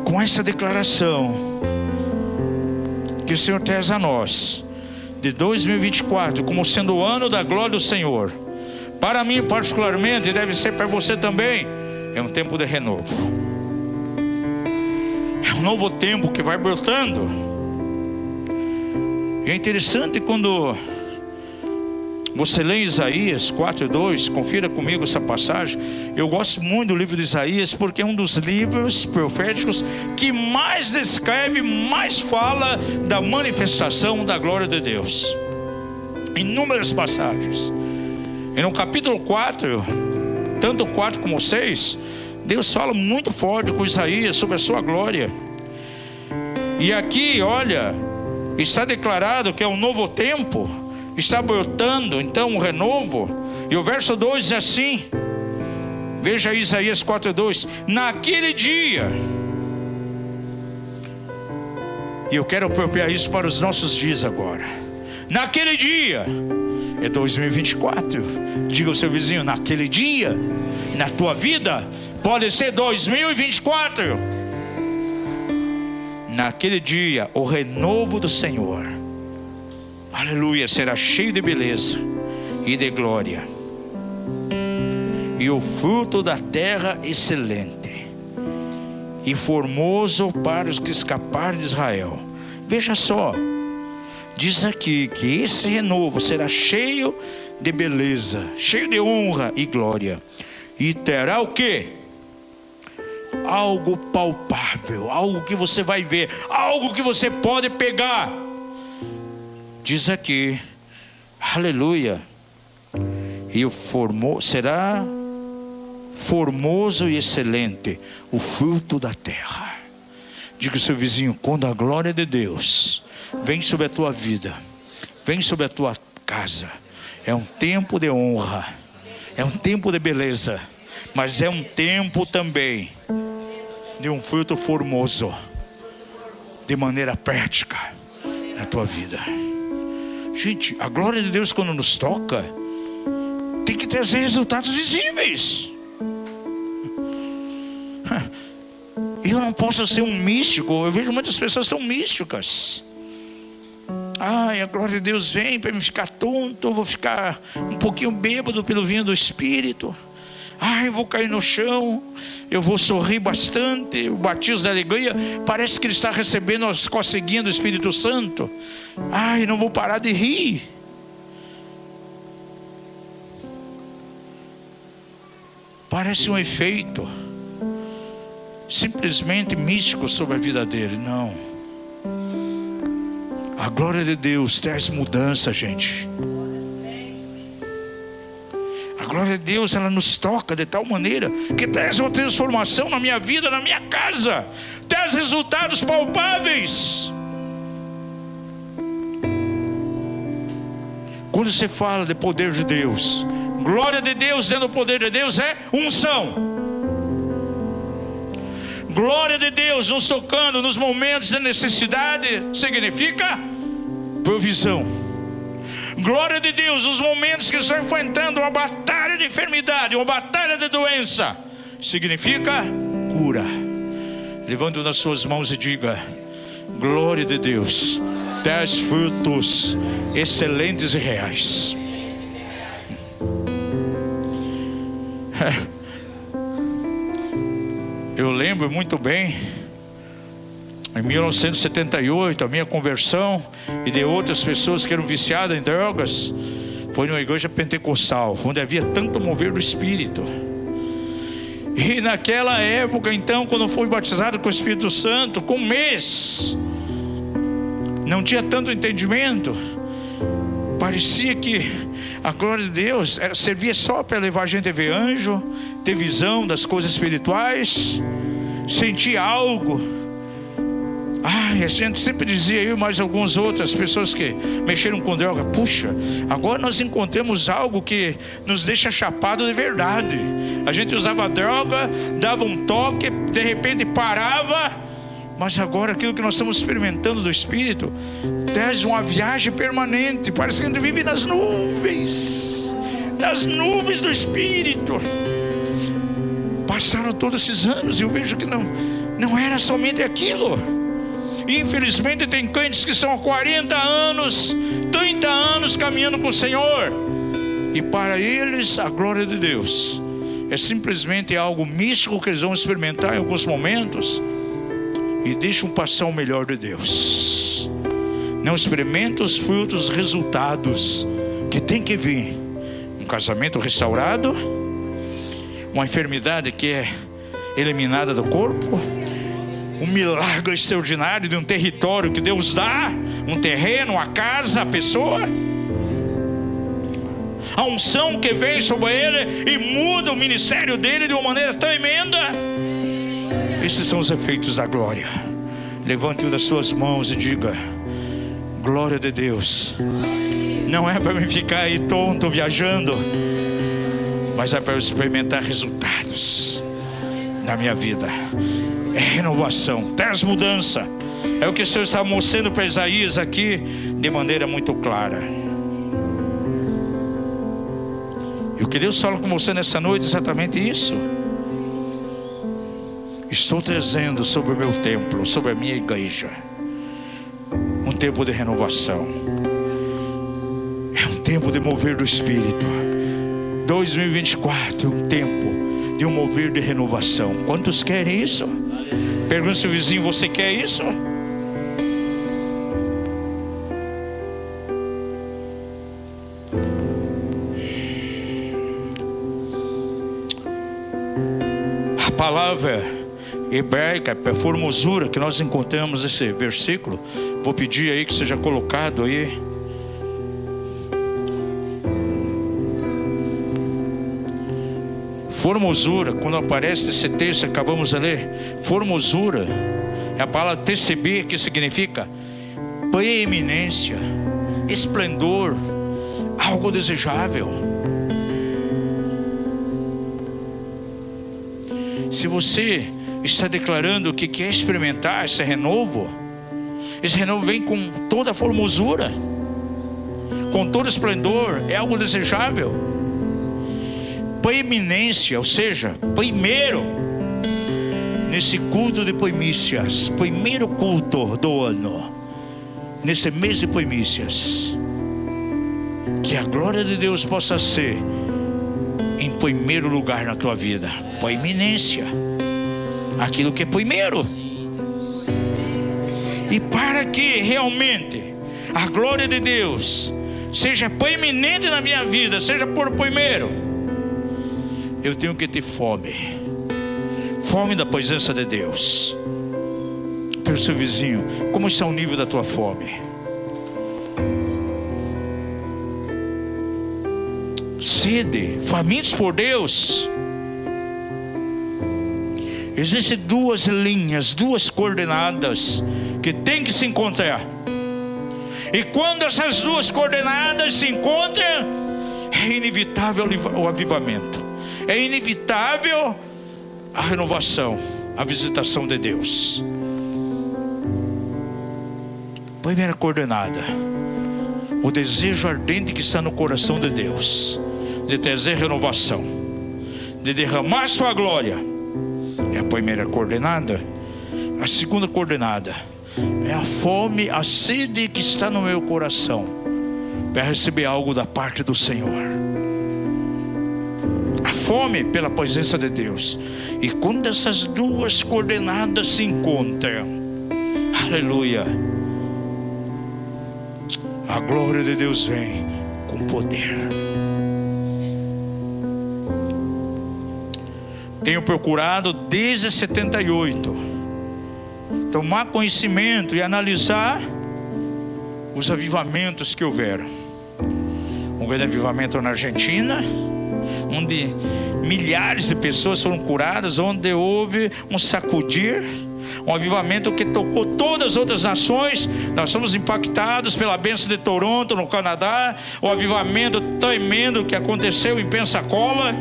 Com essa declaração que o Senhor traz a nós, de 2024 como sendo o ano da glória do Senhor, para mim particularmente, e deve ser para você também, é um tempo de renovo. É um novo tempo que vai brotando. E é interessante quando você lê Isaías 4:2, confira comigo essa passagem. Eu gosto muito do livro de Isaías, porque é um dos livros proféticos que mais descreve, mais fala da manifestação da glória de Deus. Inúmeras passagens. E no capítulo 4, tanto o 4 como o 6, Deus fala muito forte com Isaías sobre a sua glória. E aqui, olha, está declarado que é um novo tempo, está brotando então um renovo. E o verso 2 diz assim, veja Isaías 4:2, naquele dia, e eu quero apropriar isso para os nossos dias agora. Naquele dia, é 2024. Diga ao seu vizinho, naquele dia, na tua vida, pode ser 2024. Naquele dia, o renovo do Senhor, aleluia, será cheio de beleza e de glória, e o fruto da terra excelente e formoso para os que escaparem de Israel. Veja só, diz aqui que esse renovo será cheio de beleza, cheio de honra e glória, e terá o quê? Algo palpável, algo que você vai ver, algo que você pode pegar. Diz aqui, aleluia, e o será formoso e excelente o fruto da terra. Diga ao seu vizinho, quando a glória de Deus vem sobre a tua vida, vem sobre a tua casa, é um tempo de honra, é um tempo de beleza, mas é um tempo também de um fruto formoso, de maneira prática na tua vida. Gente, a glória de Deus quando nos toca, tem que trazer resultados visíveis. Eu não posso ser um místico. Eu vejo muitas pessoas tão místicas. Ai, a glória de Deus vem para me ficar tonto, eu vou ficar um pouquinho bêbado pelo vinho do Espírito. Ai, eu vou cair no chão, eu vou sorrir bastante. O batismo da alegria, parece que ele está recebendo as coceguinhas do Espírito Santo. Ai, não vou parar de rir. Parece um efeito simplesmente místico sobre a vida dele. Não. A glória de Deus traz mudança, gente. A glória de Deus, ela nos toca de tal maneira que traz uma transformação na minha vida, na minha casa, traz resultados palpáveis. Quando você fala de poder de Deus, glória de Deus dentro do poder de Deus é unção. Glória de Deus nos tocando nos momentos de necessidade significa provisão. Glória de Deus nos momentos que estão enfrentando uma batalha de enfermidade, uma batalha de doença, significa cura. Levante nas suas mãos e diga: glória de Deus traz frutos excelentes e reais. Eu lembro muito bem, em 1978, a minha conversão e de outras pessoas que eram viciadas em drogas, foi numa igreja pentecostal, onde havia tanto mover do Espírito. E naquela época, então, quando fui batizado com o Espírito Santo, com um mês, não tinha tanto entendimento. Parecia que a glória de Deus servia só para levar a gente a ver anjo, ter visão das coisas espirituais, sentir algo. A gente sempre dizia, eu e mais algumas outras pessoas que mexeram com droga, puxa, agora nós encontramos algo que nos deixa chapado de verdade. A gente usava droga, dava um toque, de repente parava, mas agora aquilo que nós estamos experimentando do Espírito traz uma viagem permanente. Parece que a gente vive nas nuvens do Espírito. Passaram todos esses anos e eu vejo que não era somente aquilo. Infelizmente tem crentes que são há 40 anos, 30 anos caminhando com o Senhor, e para eles a glória de Deus é simplesmente algo místico que eles vão experimentar em alguns momentos e deixam passar o melhor de Deus. Não experimentam os frutos, os resultados que tem que vir. Um casamento restaurado, uma enfermidade que é eliminada do corpo, um milagre extraordinário de um território que Deus dá, um terreno, uma casa, a pessoa. A unção que vem sobre ele e muda o ministério dele de uma maneira tremenda. Esses são os efeitos da glória. Levante uma das suas mãos e diga: glória de Deus. Não é para me ficar aí tonto viajando, mas é para eu experimentar resultados na minha vida. É renovação, traz mudança. É o que o Senhor está mostrando para Isaías aqui de maneira muito clara. E o que Deus fala com você nessa noite é exatamente isso. Estou trazendo sobre o meu templo, sobre a minha igreja, um tempo de renovação. É um tempo de mover do Espírito. 2024 é um tempo de um mover de renovação. Quantos querem isso? Pergunta ao seu vizinho: você quer isso? A palavra hebraica é formosura, que nós encontramos nesse versículo. Vou pedir aí que seja colocado aí. Formosura, quando aparece esse texto, acabamos de ler. Formosura é a palavra tecebê, que significa preeminência, esplendor, algo desejável. Se você está declarando que quer experimentar esse renovo vem com toda a formosura, com todo esplendor, é algo desejável. Preeminência, ou seja, primeiro nesse culto de primícias, primeiro culto do ano, nesse mês de primícias, que a glória de Deus possa ser em primeiro lugar na tua vida. Preeminência, aquilo que é primeiro. E para que realmente a glória de Deus seja preeminente na minha vida, seja por primeiro, eu tenho que ter fome da presença de Deus. Pelo seu vizinho: como está o nível da tua fome? Sede, famintos por Deus. Existem duas linhas, duas coordenadas que tem que se encontrar. E quando essas duas coordenadas se encontram, é inevitável o avivamento, é inevitável a renovação, a visitação de Deus. Primeira coordenada: o desejo ardente que está no coração de Deus, de trazer renovação, de derramar sua glória, é a primeira coordenada. A segunda coordenada é a fome, a sede que está no meu coração para receber algo da parte do Senhor. A fome pela presença de Deus. E quando essas duas coordenadas se encontram, aleluia, a glória de Deus vem com poder. Tenho procurado desde 78 tomar conhecimento e analisar os avivamentos que houveram. Um grande avivamento na Argentina, onde milhares de pessoas foram curadas, onde houve um sacudir, um avivamento que tocou todas as outras nações. Nós somos impactados pela bênção de Toronto, no Canadá, o avivamento tremendo que aconteceu em Pensacola,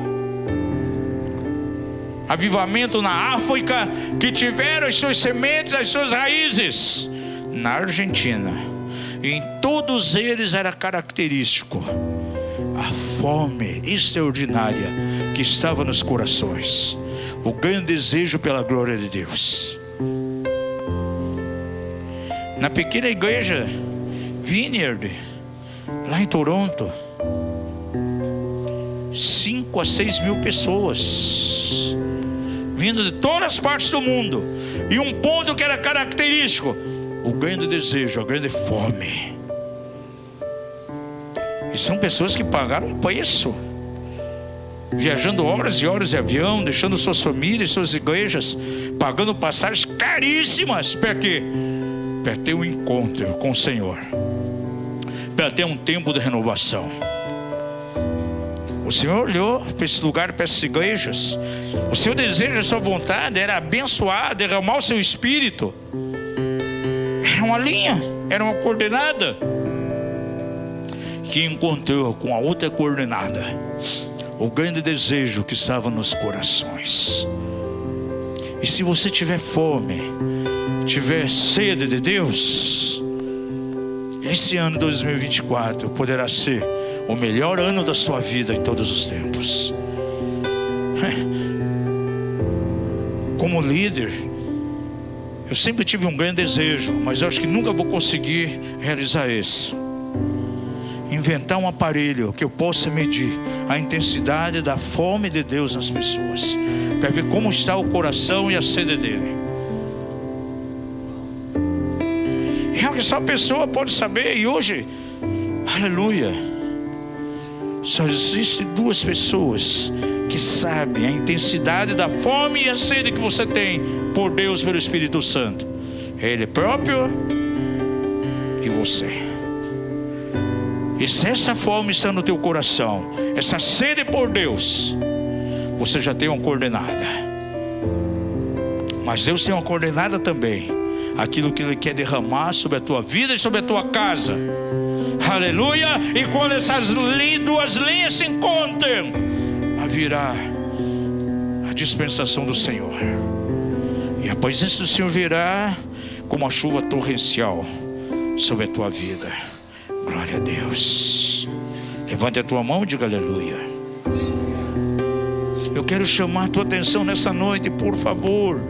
avivamento na África, que tiveram as suas sementes, as suas raízes na Argentina. E em todos eles era característico a fome extraordinária que estava nos corações, o grande desejo pela glória de Deus. Na pequena igreja Vineyard, lá em Toronto, 5 a 6 mil pessoas, vindo de todas as partes do mundo. E um ponto que era característico: o grande desejo, a grande fome. E são pessoas que pagaram um preço, viajando horas e horas de avião, deixando suas famílias, suas igrejas, pagando passagens caríssimas. Para quê? Para ter um encontro com o Senhor, para ter um tempo de renovação. O Senhor olhou para esse lugar, para essas igrejas. O seu desejo, a sua vontade era abençoar, derramar o seu espírito. Era uma linha, era uma coordenada que encontrou com a outra coordenada o grande desejo que estava nos corações. E se você tiver fome, tiver sede de Deus, esse ano 2024 poderá ser o melhor ano da sua vida em todos os tempos. Como líder, eu sempre tive um grande desejo, mas eu acho que nunca vou conseguir realizar isso. Inventar um aparelho que eu possa medir a intensidade da fome de Deus nas pessoas, para ver como está o coração e a sede dele. É o que só a pessoa pode saber. E hoje, aleluia, só existem duas pessoas que sabem a intensidade da fome e a sede que você tem por Deus, pelo Espírito Santo: Ele próprio e você. E se essa fome está no teu coração, essa sede por Deus, você já tem uma coordenada. Mas Deus tem uma coordenada também, aquilo que Ele quer derramar sobre a tua vida e sobre a tua casa. Aleluia. E quando essas duas linhas se encontram, virá a dispensação do Senhor, e a presença do Senhor virá como a chuva torrencial sobre a tua vida. Glória a Deus. Levante a tua mão e diga aleluia. Eu quero chamar a tua atenção nessa noite, por favor.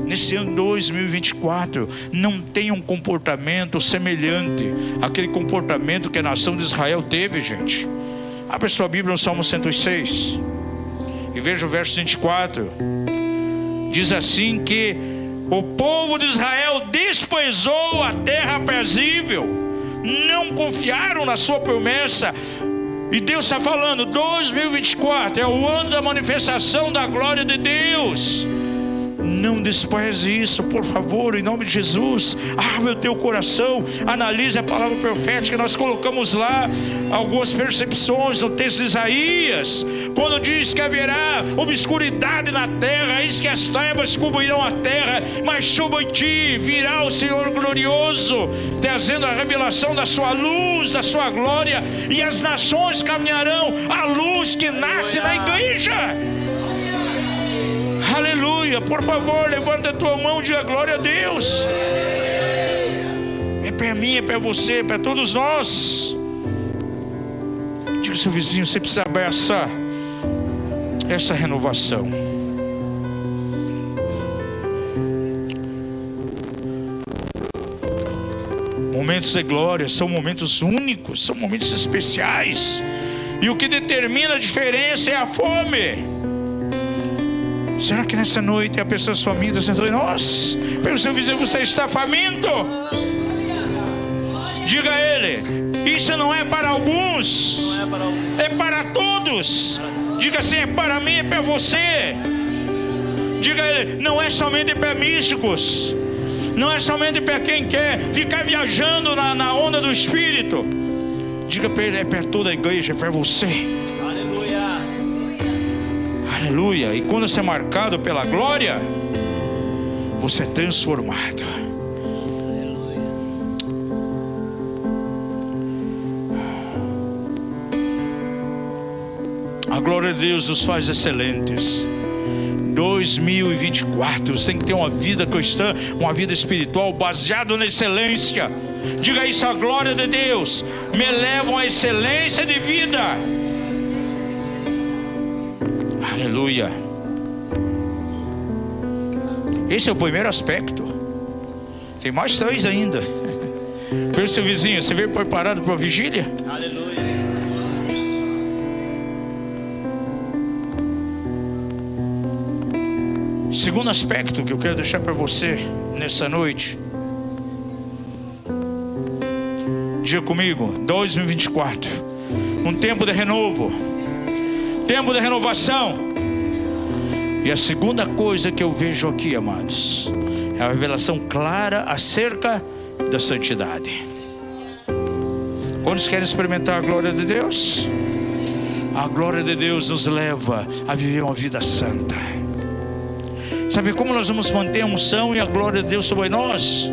Nesse ano 2024, não tenha um comportamento semelhante àquele comportamento que a nação de Israel teve, gente. Abra sua Bíblia no Salmo 106 e veja o verso 24. Diz assim que o povo de Israel desprezou a terra aprazível, não confiaram na sua promessa. E Deus está falando, 2024 é o ano da manifestação da glória de Deus. Não despreze isso, por favor, em nome de Jesus. Abre o teu coração, analise a palavra profética. Nós colocamos lá algumas percepções no texto de Isaías, quando diz que haverá obscuridade na terra, eis que as trevas cobrirão a terra, mas sobre ti virá o Senhor glorioso, trazendo a revelação da sua luz, da sua glória, e as nações caminharão à luz que nasce na igreja. Aleluia. Por favor, levanta a tua mão e diga glória a Deus. É para mim, é para você, é para todos nós. Diga ao seu vizinho, você precisa abraçar essa renovação. Momentos de glória são momentos únicos, são momentos especiais. E o que determina a diferença é a fome. Será que nessa noite a pessoa faminta sentou e nossa, pelo seu vizinho, você está faminto? Diga a ele, isso não é para alguns, é para todos. Diga assim, é para mim, é para você. Diga a ele, não é somente para místicos, não é somente para quem quer ficar viajando na onda do Espírito. Diga para ele, é para toda a igreja, é para você. Aleluia. E quando você é marcado pela glória, você é transformado. Aleluia. A glória de Deus nos faz excelentes. 2024, você tem que ter uma vida cristã, uma vida espiritual baseada na excelência. Diga isso, a glória de Deus me leva a excelência de vida. Aleluia. Esse é o primeiro aspecto. Tem mais 3 ainda. Pelo seu vizinho, você veio preparado para a vigília? Aleluia. Segundo aspecto que eu quero deixar para você nessa noite. Diga comigo, 2024, um tempo de renovo, tempo de renovação. E a segunda coisa que eu vejo aqui, amados, é a revelação clara acerca da santidade. Quantos querem experimentar a glória de Deus? A glória de Deus nos leva a viver uma vida santa. Sabe como nós vamos manter a unção e a glória de Deus sobre nós?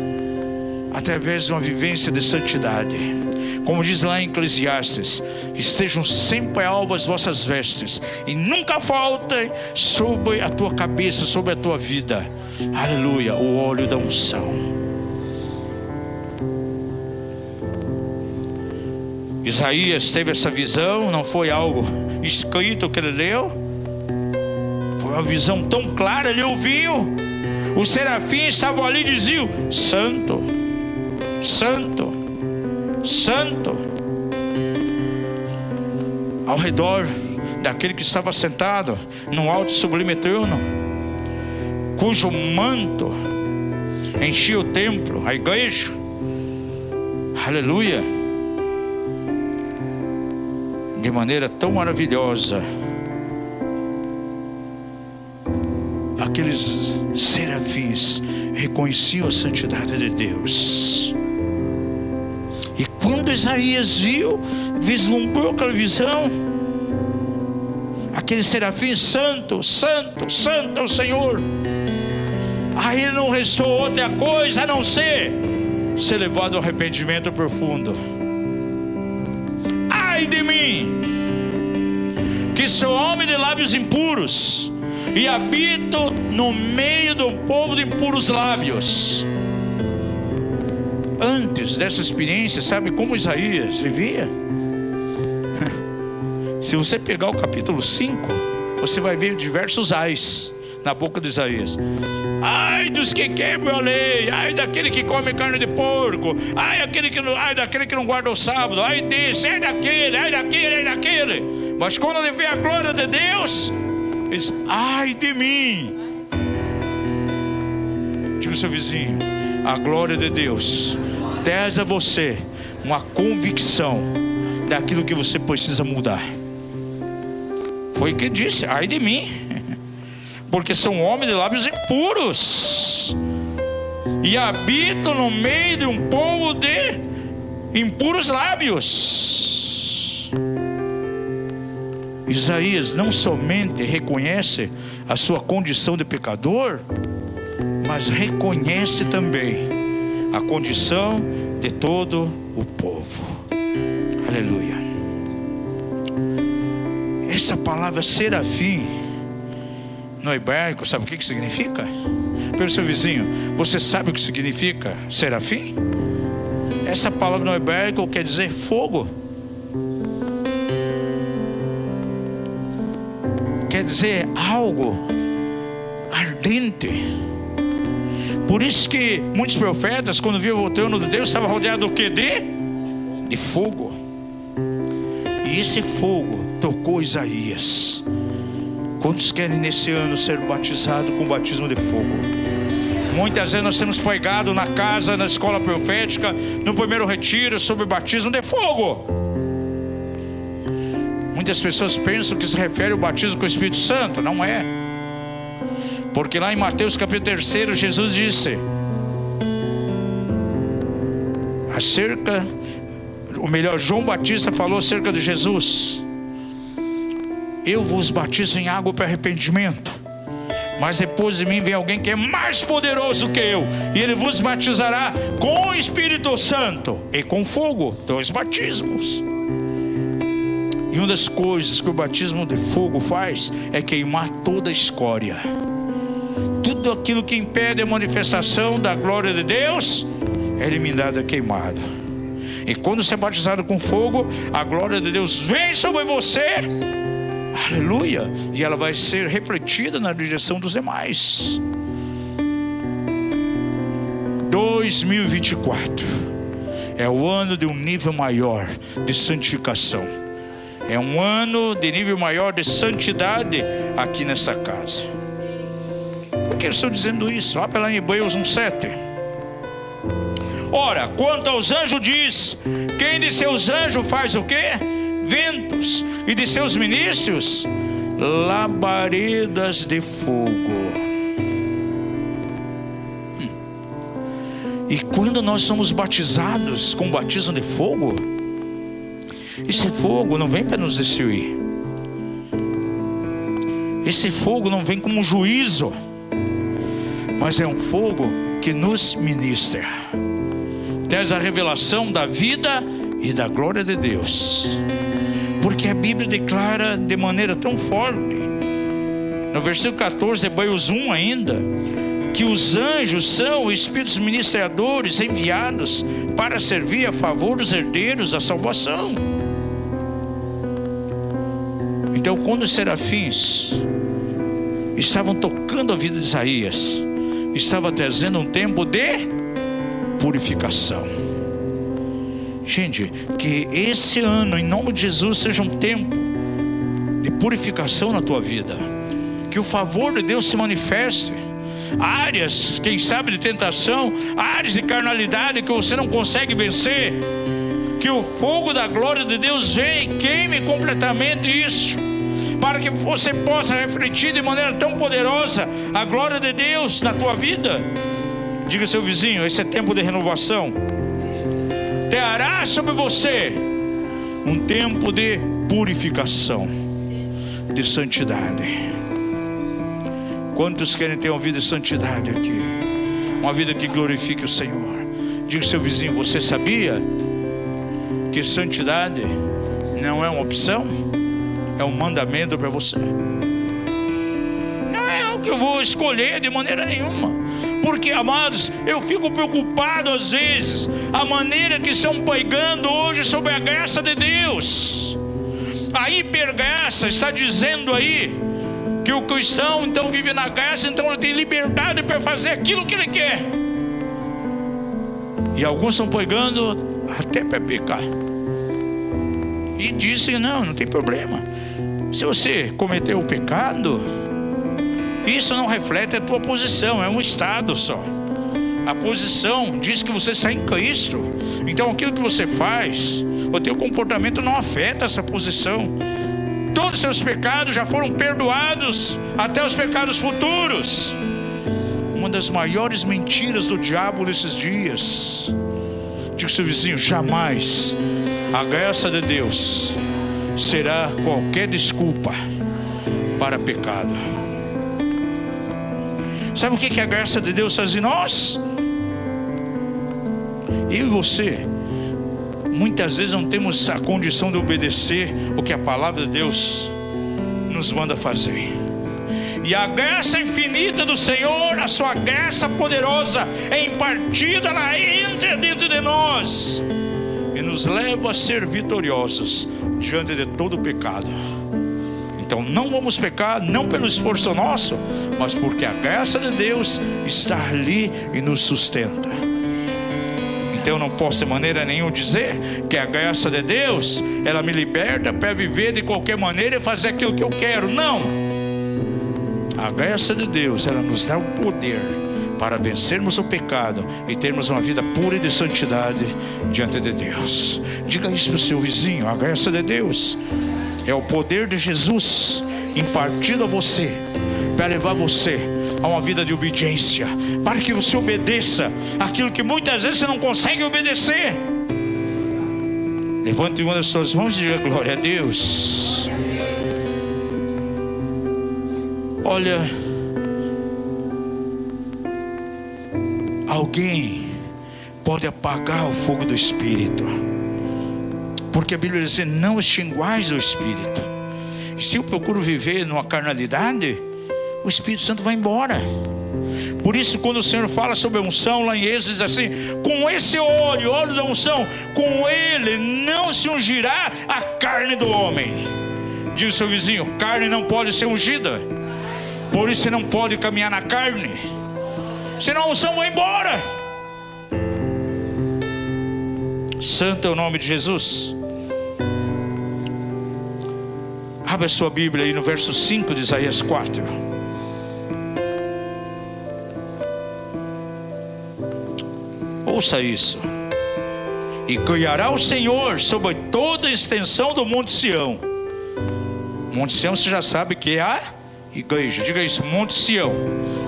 Através de uma vivência de santidade. Como diz lá em Eclesiastes: estejam sempre alvas as vossas vestes, e nunca faltem sobre a tua cabeça, sobre a tua vida, aleluia, o óleo da unção. Isaías teve essa visão, não foi algo escrito que ele leu, foi uma visão tão clara. Ele ouviu, os serafins estavam ali e diziam: santo, santo, santo, ao redor daquele que estava sentado no alto e sublime trono, cujo manto enchia o templo, a igreja, aleluia, de maneira tão maravilhosa. Aqueles serafins reconheciam a santidade de Deus. E quando Isaías viu, vislumbrou aquela visão, aquele serafim: santo, santo, santo é o Senhor. Aí não restou outra coisa a não ser levado ao arrependimento profundo. Ai de mim, que sou homem de lábios impuros e habito no meio do povo de impuros lábios. Antes dessa experiência, sabe como Isaías vivia? Se você pegar o capítulo 5, você vai ver diversos ais na boca de Isaías. Ai dos que quebram a lei, ai daquele que come carne de porco, ai daquele que não guarda o sábado, ai desse, ai daquele, ai daquele, ai daquele. Mas quando ele vê a glória de Deus, ele diz: ai de mim. Diga ao seu vizinho: a glória de Deus traz a você uma convicção daquilo que você precisa mudar. Foi o que disse: ai de mim, porque são homens de lábios impuros e habito no meio de um povo de impuros lábios. Isaías não somente reconhece a sua condição de pecador, mas reconhece também a condição de todo o povo. Aleluia. Essa palavra serafim no hebraico, sabe o que significa? Pelo seu vizinho: você sabe o que significa serafim? Essa palavra no hebraico quer dizer fogo. Quer dizer algo ardente. Por isso que muitos profetas, quando viam o trono de Deus, estavam rodeados do que? De fogo. E esse fogo tocou Isaías. Quantos querem nesse ano ser batizados com o batismo de fogo? Muitas vezes nós temos pregado na casa, na escola profética, no primeiro retiro, sobre o batismo de fogo. Muitas pessoas pensam que se refere ao batismo com o Espírito Santo. Não é. Porque lá em Mateus capítulo 3, Jesus disse João Batista falou acerca de Jesus: eu vos batizo em água para arrependimento, mas depois de mim vem alguém que é mais poderoso que eu, e ele vos batizará com o Espírito Santo e com fogo. 2 batismos. E uma das coisas que o batismo de fogo faz é queimar toda a escória. Tudo aquilo que impede a manifestação da glória de Deus é eliminado, é queimado. E quando você é batizado com fogo, a glória de Deus vem sobre você, aleluia, e ela vai ser refletida na direção dos demais. 2024 é o ano de um nível maior de santificação. É um ano de nível maior de santidade aqui nessa casa. Por que eu estou dizendo isso? Olha lá em Hebreus 1:7. Ora, quanto aos anjos diz: quem de seus anjos faz o quê? Ventos, e de seus ministros labaredas de fogo. E quando nós somos batizados com o batismo de fogo, esse fogo não vem para nos destruir, Esse fogo não vem como um juízo, mas é um fogo que nos ministra. Traz a revelação da vida e da glória de Deus. Porque a Bíblia declara de maneira tão forte, no versículo 14 de Hebreus 1 ainda, que os anjos são espíritos ministradores enviados para servir a favor dos herdeiros da salvação. Então, quando os serafins estavam tocando a vida de Isaías, estava trazendo um tempo de purificação. Gente, que esse ano, em nome de Jesus, seja um tempo de purificação na tua vida. Que o favor de Deus se manifeste. Áreas, quem sabe, de tentação, áreas de carnalidade que você não consegue vencer. Que o fogo da glória de Deus venha e queime completamente isso, para que você possa refletir de maneira tão poderosa a glória de Deus na tua vida. Diga ao seu vizinho: esse é tempo de renovação. Trará sobre você um tempo de purificação, de santidade. Quantos querem ter uma vida de santidade aqui? Uma vida que glorifique o Senhor. Diga ao seu vizinho: você sabia que santidade não é uma opção? É um mandamento para você. Não é algo que eu vou escolher de maneira nenhuma. Porque, amados, eu fico preocupado às vezes a maneira que estão pregando hoje sobre a graça de Deus. A hipergraça está dizendo aí que o cristão então vive na graça, então ele tem liberdade para fazer aquilo que ele quer. E alguns estão pregando até para pecar. E dizem: não tem problema. Se você cometeu o pecado, isso não reflete a tua posição, é um estado só. A posição diz que você está em Cristo. Então aquilo que você faz, o teu comportamento não afeta essa posição. Todos os seus pecados já foram perdoados, até os pecados futuros. Uma das maiores mentiras do diabo nesses dias. Diga ao seu vizinho: jamais a graça de Deus será qualquer desculpa para pecado. Sabe o que a graça de Deus faz em nós? Eu e você muitas vezes não temos a condição de obedecer o que a palavra de Deus nos manda fazer. E a graça infinita do Senhor, a sua graça poderosa é impartida, ela entra dentro de nós e nos leva a ser vitoriosos diante de todo o pecado. Então não vamos pecar, não pelo esforço nosso, mas porque a graça de Deus está ali e nos sustenta. Então eu não posso de maneira nenhuma dizer que a graça de Deus, ela me liberta para viver de qualquer maneira e fazer aquilo que eu quero. Não. A graça de Deus, ela nos dá o poder para vencermos o pecado e termos uma vida pura e de santidade diante de Deus. Diga isso para o seu vizinho: a graça de Deus é o poder de Jesus impartido a você, para levar você a uma vida de obediência, para que você obedeça aquilo que muitas vezes você não consegue obedecer. Levante uma das suas mãos e diga: glória a Deus. Olha, alguém pode apagar o fogo do Espírito, porque a Bíblia diz: não extinguais o Espírito. Se eu procuro viver numa carnalidade, o Espírito Santo vai embora. Por isso, quando o Senhor fala sobre a unção lá em Êxodo, diz assim: com esse óleo da unção, com ele não se ungirá a carne do homem. Diga ao seu vizinho: carne não pode ser ungida. Por isso você não pode caminhar na carne, senão a unção vai embora. Santo é o nome de Jesus. Abra a sua Bíblia aí no verso 5 de Isaías 4. Ouça isso. E criará o Senhor sobre toda a extensão do Monte Sião. Monte Sião você já sabe que é a igreja. Diga isso: Monte Sião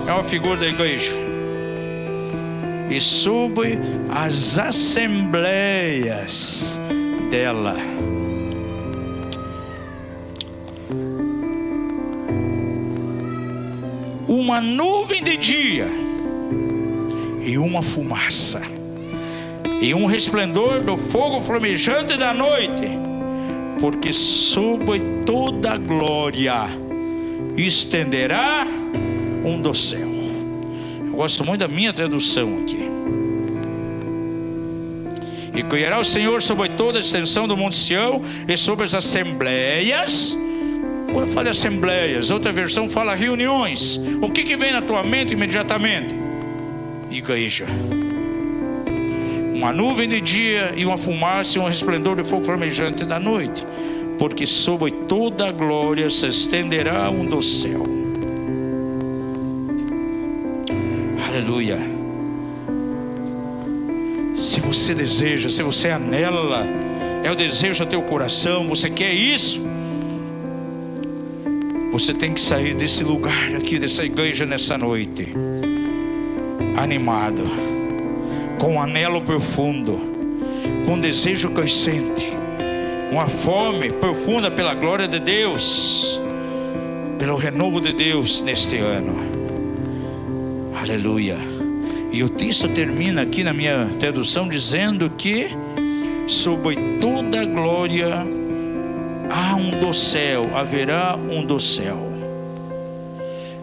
é uma figura da igreja. E sobre as assembleias dela. uma nuvem de dia e uma fumaça, e um resplendor do fogo flamejante da noite, porque sobre toda a glória estenderá um dossel. Eu gosto muito da minha tradução aqui. E colherá o Senhor sobre toda a extensão do monte Sião e sobre as assembleias. Quando fala assembleias, outra versão fala reuniões. O que vem na tua mente imediatamente? Igreja. Uma nuvem de dia e uma fumaça e um resplendor de fogo flamejante da noite, porque sobre toda a glória se estenderá um dossel. Aleluia. Se você deseja, se você anela, é o desejo do teu coração, você quer isso, você tem que sair desse lugar aqui, dessa igreja nessa noite, animado, com um anelo profundo, com um desejo crescente, uma fome profunda pela glória de Deus, pelo renovo de Deus neste ano. Aleluia. E o texto termina aqui na minha tradução dizendo que sobre toda a glória há um dossel, haverá um dossel.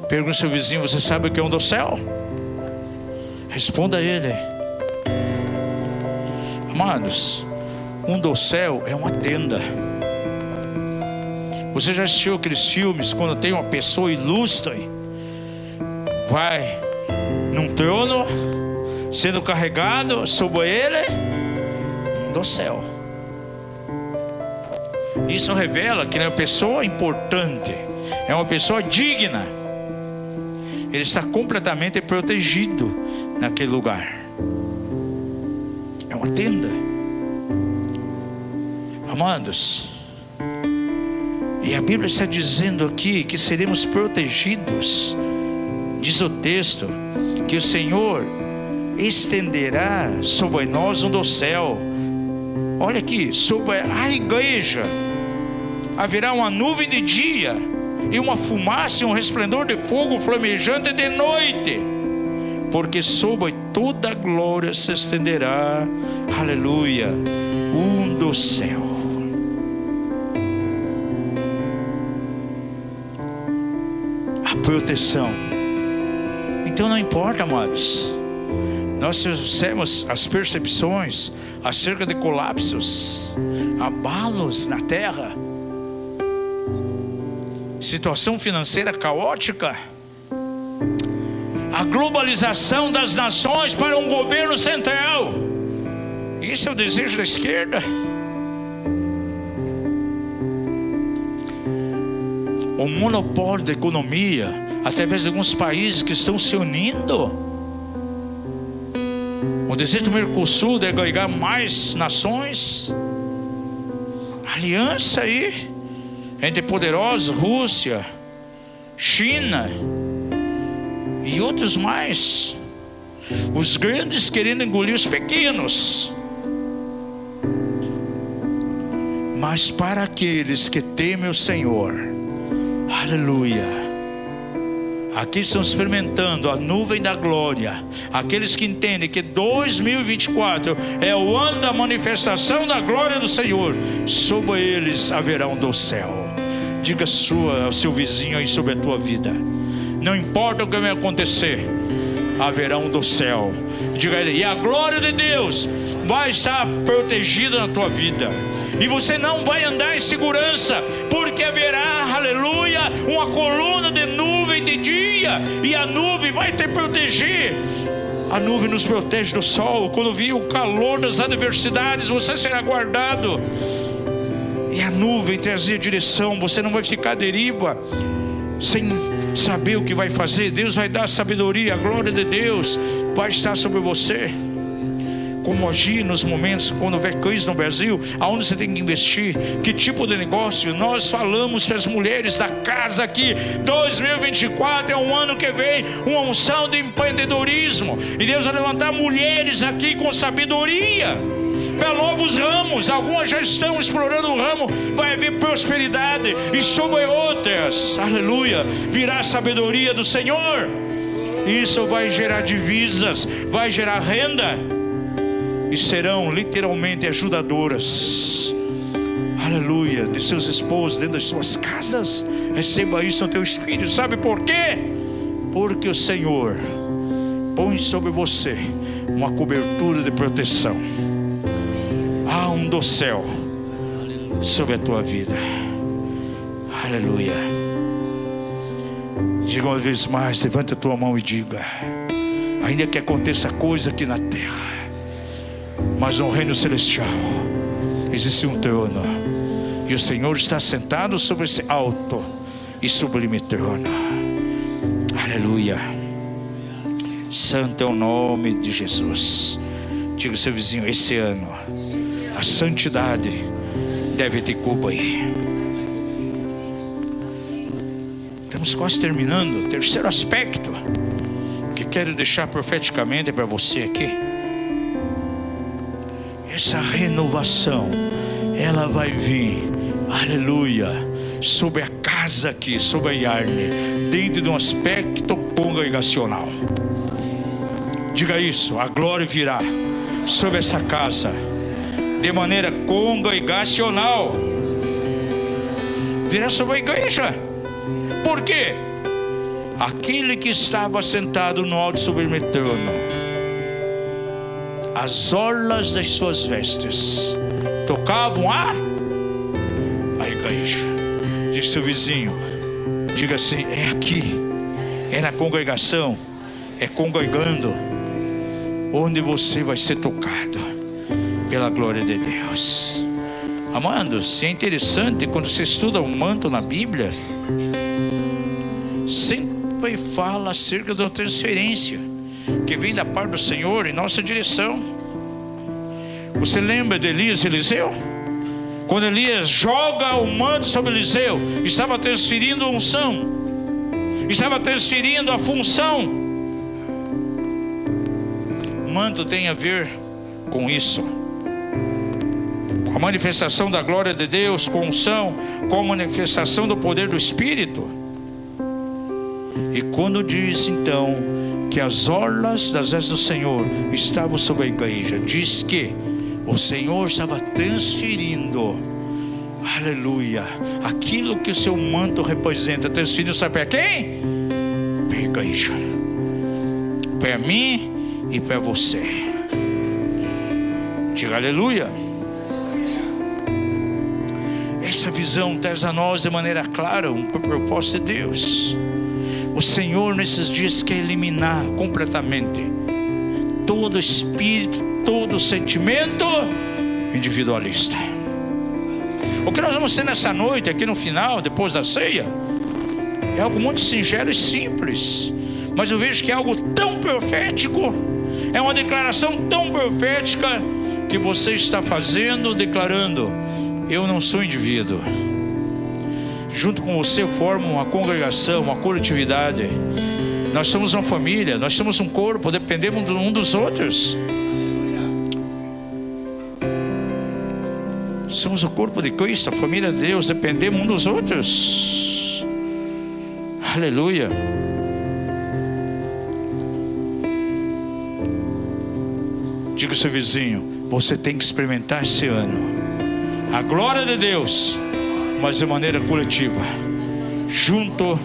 Pergunta ao seu vizinho: você sabe o que é um dossel? Responda a ele. Amados, um dossel é uma tenda. Você já assistiu aqueles filmes quando tem uma pessoa ilustre, vai num trono, sendo carregado sobre ele um dossel. Isso revela que ele é uma pessoa importante, é uma pessoa digna. Ele está completamente protegido naquele lugar. É uma tenda. Amados, e a Bíblia está dizendo aqui que seremos protegidos. Diz o texto que o Senhor estenderá sobre nós um dossel. Olha aqui, sobre a igreja haverá uma nuvem de dia e uma fumaça e um resplendor de fogo flamejante de noite, porque sobre toda a glória se estenderá, aleluia, um dossel. A proteção. Então não importa, amados, nós fizemos as percepções acerca de colapsos, abalos na terra, situação financeira caótica, a globalização das nações para um governo central. Isso é o desejo da esquerda. O monopólio da economia através de alguns países que estão se unindo. O desejo do Mercosul de agregar mais nações. Aliança aí entre poderosos, Rússia, China e outros mais. Os grandes querendo engolir os pequenos. Mas para aqueles que temem o Senhor, aleluia, aqui estão experimentando a nuvem da glória. Aqueles que entendem que 2024 é o ano da manifestação da glória do Senhor, sobre eles haverá um dossel. Diga ao seu vizinho aí sobre a tua vida: não importa o que vai acontecer, haverá um dossel. Diga a ele: e a glória de Deus vai estar protegida na tua vida, e você não vai andar em segurança, porque haverá, aleluia, uma coluna de nuvem de dia, e a nuvem vai te proteger. A nuvem nos protege do sol. Quando vir o calor das adversidades, você será guardado. E a nuvem trazia direção. Você não vai ficar à deriva, sem saber o que vai fazer. Deus vai dar sabedoria. A glória de Deus vai estar sobre você. Como agir nos momentos quando houver crise no Brasil, aonde você tem que investir, que tipo de negócio. Nós falamos para as mulheres da casa aqui: 2024 é um ano que vem uma unção de empreendedorismo, e Deus vai levantar mulheres aqui com sabedoria. para novos ramos. Algumas já estão explorando o ramo. Vai haver prosperidade, e sobre outras, aleluia, virá a sabedoria do Senhor. Isso vai gerar divisas, vai gerar renda, e serão literalmente ajudadoras, aleluia, de seus esposos dentro das suas casas. Receba isso no teu espírito. Sabe por quê? Porque o Senhor põe sobre você uma cobertura de proteção. Há um dossel sobre a tua vida. Aleluia. Diga uma vez mais, levanta a tua mão e diga: ainda que aconteça coisa aqui na terra, mas no reino celestial existe um trono, e o Senhor está sentado sobre esse alto e sublime trono. Aleluia. Santo é o nome de Jesus. Diga ao seu vizinho: esse ano a santidade deve te cobrir. Estamos quase terminando. Terceiro aspecto que quero deixar profeticamente para você aqui: essa renovação, ela vai vir, aleluia, sobre a casa aqui, sobre a Yarne, dentro de um aspecto congregacional. Diga isso: a glória virá sobre essa casa de maneira congregacional. Virá sobre a igreja. Por quê? Aquele que estava sentado no alto sublime trono, as orlas das suas vestes tocavam a igreja. Diz seu vizinho, diga assim: é aqui, é na congregação, é congregando onde você vai ser tocado pela glória de Deus. Amados, é interessante quando você estuda o manto na Bíblia, sempre fala acerca da transferência que vem da parte do Senhor em nossa direção. Você lembra de Elias e Eliseu? Quando Elias joga o manto sobre Eliseu, estava transferindo a unção, estava transferindo a função. O manto tem a ver com isso, com a manifestação da glória de Deus, com unção, com a manifestação do poder do Espírito. E quando diz então que as orlas das vestes do Senhor estavam sobre a igreja, diz que o Senhor estava transferindo, aleluia, aquilo que o seu manto representa, transferindo, sabe para quem? Para a igreja, para mim e para você. Diga aleluia. Essa visão traz a nós de maneira clara um propósito de Deus. O Senhor nesses dias quer eliminar completamente todo espírito, todo sentimento individualista. O que nós vamos ter nessa noite, aqui no final, depois da ceia, é algo muito singelo e simples, mas eu vejo que é algo tão profético, é uma declaração tão profética que você está fazendo, declarando: eu não sou indivíduo. Junto com você eu formo uma congregação, uma coletividade. Nós somos uma família, nós somos um corpo, dependemos um dos outros. Somos o corpo de Cristo, a família de Deus, dependemos um dos outros. Aleluia. Diga ao seu vizinho: você tem que experimentar esse ano a glória de Deus, mas de maneira coletiva, junto,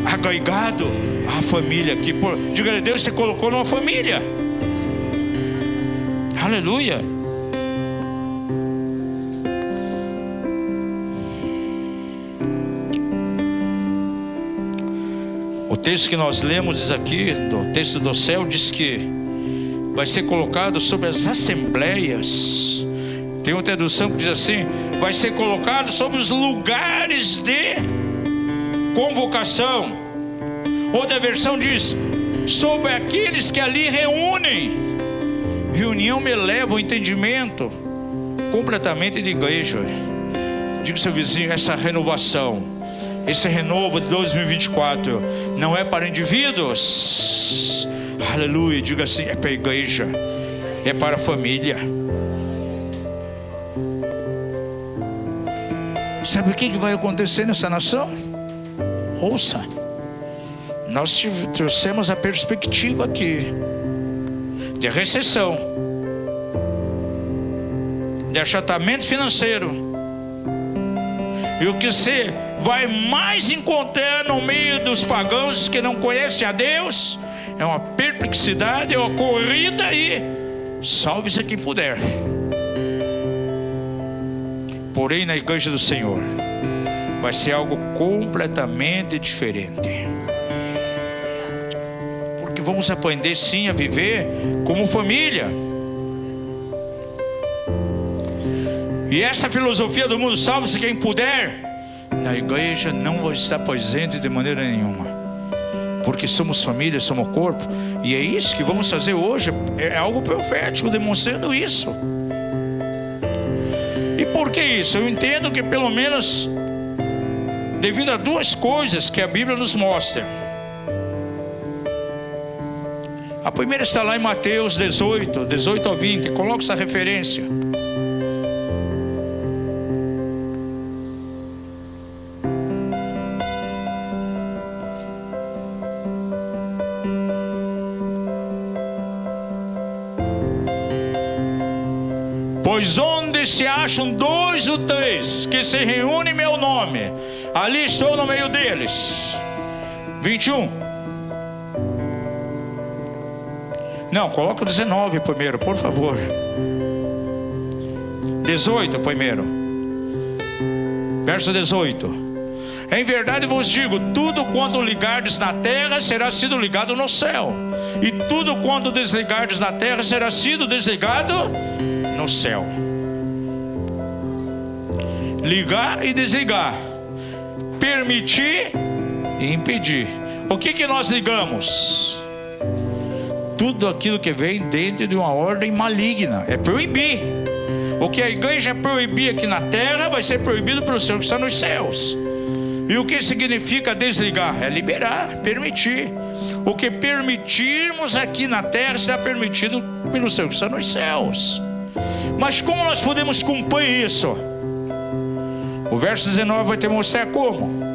agregado à família aqui. Diga a Deus: você colocou numa família. Aleluia. O texto que nós lemos diz aqui, do texto do céu, diz que vai ser colocado sobre as assembleias. Tem uma tradução que diz assim: vai ser colocado sobre os lugares de convocação. Outra versão diz: sobre aqueles que ali reúnem. Reunião me leva ao entendimento completamente de igreja. Diga ao seu vizinho: essa renovação, esse renovo de 2024 não é para indivíduos. Aleluia. Diga assim: é para a igreja, é para a família. Sabe o que vai acontecer nessa nação? Ouça, nós trouxemos a perspectiva aqui de recessão, de achatamento financeiro, e o que você vai mais encontrar no meio dos pagãos que não conhecem a Deus é uma perplexidade, é uma corrida e salve-se quem puder. Porém, na igreja do Senhor vai ser algo completamente diferente, porque vamos aprender sim a viver como família. E essa filosofia do mundo, salve-se quem puder, na igreja não vai estar presente de maneira nenhuma, porque somos família, somos corpo. E é isso que vamos fazer hoje, é algo profético demonstrando isso. E por que isso? Eu entendo que pelo menos devido a duas coisas que a Bíblia nos mostra. A primeira está lá em Mateus 18 ao 20. Coloque essa referência. Pois onde se acham 2 ou 3 que se reúnem em meu nome, ali estou no meio deles. 21. Não, coloca o 19 primeiro, por favor. 18 primeiro. Verso 18. Em verdade vos digo, tudo quanto ligardes na terra será sido ligado no céu, e tudo quanto desligardes na terra será sido desligado no céu. Ligar e desligar, permitir e impedir. O que nós ligamos? Tudo aquilo que vem dentro de uma ordem maligna. É proibir. O que a igreja proibir aqui na terra vai ser proibido pelo Senhor que está nos céus. E o que significa desligar? É liberar, permitir. O que permitirmos aqui na terra será permitido pelo Senhor que está nos céus. Mas como nós podemos cumprir isso? O verso 19 vai te mostrar como.